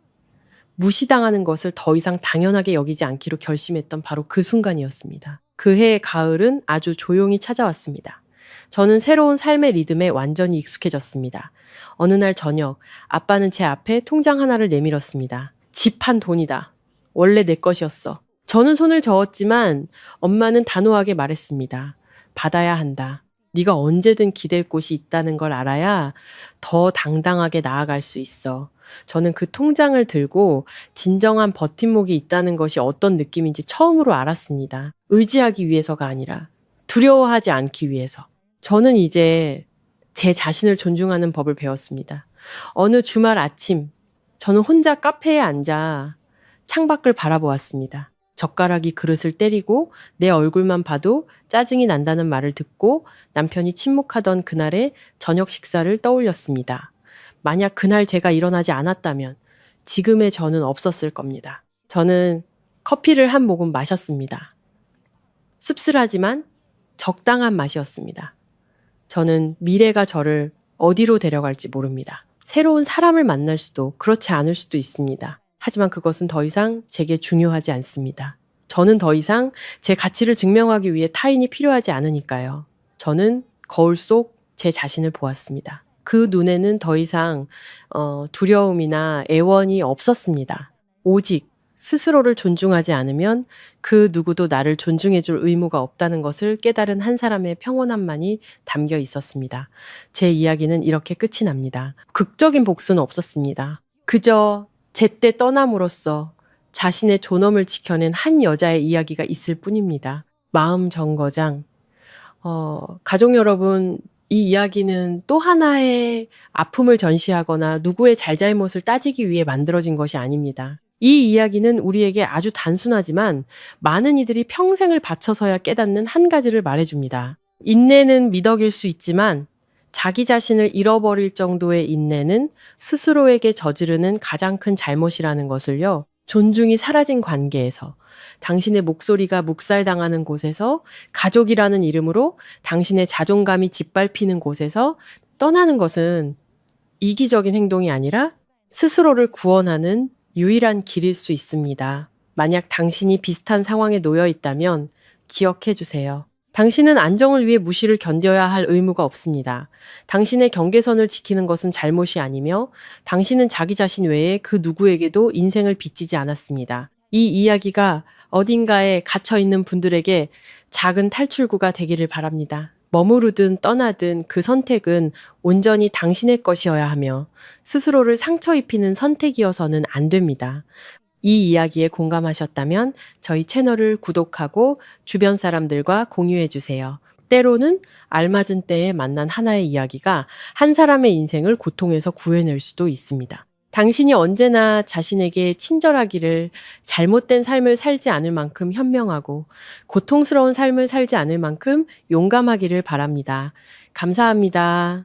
무시당하는 것을 더 이상 당연하게 여기지 않기로 결심했던 바로 그 순간이었습니다. 그해의 가을은 아주 조용히 찾아왔습니다. 저는 새로운 삶의 리듬에 완전히 익숙해졌습니다. 어느 날 저녁, 아빠는 제 앞에 통장 하나를 내밀었습니다. 집 한 돈이다. 원래 내 것이었어. 저는 손을 저었지만 엄마는 단호하게 말했습니다. 받아야 한다. 네가 언제든 기댈 곳이 있다는 걸 알아야 더 당당하게 나아갈 수 있어. 저는 그 통장을 들고 진정한 버팀목이 있다는 것이 어떤 느낌인지 처음으로 알았습니다. 의지하기 위해서가 아니라 두려워하지 않기 위해서. 저는 이제 제 자신을 존중하는 법을 배웠습니다. 어느 주말 아침, 저는 혼자 카페에 앉아 창밖을 바라보았습니다. 젓가락이 그릇을 때리고 내 얼굴만 봐도 짜증이 난다는 말을 듣고 남편이 침묵하던 그날의 저녁 식사를 떠올렸습니다. 만약 그날 제가 일어나지 않았다면 지금의 저는 없었을 겁니다. 저는 커피를 한 모금 마셨습니다. 씁쓸하지만 적당한 맛이었습니다. 저는 미래가 저를 어디로 데려갈지 모릅니다. 새로운 사람을 만날 수도 그렇지 않을 수도 있습니다. 하지만 그것은 더 이상 제게 중요하지 않습니다. 저는 더 이상 제 가치를 증명하기 위해 타인이 필요하지 않으니까요. 저는 거울 속 제 자신을 보았습니다. 그 눈에는 더 이상 두려움이나 애원이 없었습니다. 오직 스스로를 존중하지 않으면 그 누구도 나를 존중해줄 의무가 없다는 것을 깨달은 한 사람의 평온함만이 담겨 있었습니다. 제 이야기는 이렇게 끝이 납니다. 극적인 복수는 없었습니다. 그저 제때 떠남으로써 자신의 존엄을 지켜낸 한 여자의 이야기가 있을 뿐입니다. 마음 정거장. 가족 여러분, 이 이야기는 또 하나의 아픔을 전시하거나 누구의 잘잘못을 따지기 위해 만들어진 것이 아닙니다. 이 이야기는 우리에게 아주 단순하지만 많은 이들이 평생을 바쳐서야 깨닫는 한 가지를 말해줍니다. 인내는 미덕일 수 있지만 자기 자신을 잃어버릴 정도의 인내는 스스로에게 저지르는 가장 큰 잘못이라는 것을요. 존중이 사라진 관계에서, 당신의 목소리가 묵살당하는 곳에서, 가족이라는 이름으로 당신의 자존감이 짓밟히는 곳에서 떠나는 것은 이기적인 행동이 아니라 스스로를 구원하는 유일한 길일 수 있습니다. 만약 당신이 비슷한 상황에 놓여 있다면 기억해 주세요. 당신은 안정을 위해 무시를 견뎌야 할 의무가 없습니다. 당신의 경계선을 지키는 것은 잘못이 아니며 당신은 자기 자신 외에 그 누구에게도 인생을 빚지지 않았습니다. 이 이야기가 어딘가에 갇혀있는 분들에게 작은 탈출구가 되기를 바랍니다. 머무르든 떠나든 그 선택은 온전히 당신의 것이어야 하며 스스로를 상처 입히는 선택이어서는 안 됩니다. 이 이야기에 공감하셨다면 저희 채널을 구독하고 주변 사람들과 공유해 주세요. 때로는 알맞은 때에 만난 하나의 이야기가 한 사람의 인생을 고통에서 구해낼 수도 있습니다. 당신이 언제나 자신에게 친절하기를, 잘못된 삶을 살지 않을 만큼 현명하고 고통스러운 삶을 살지 않을 만큼 용감하기를 바랍니다. 감사합니다.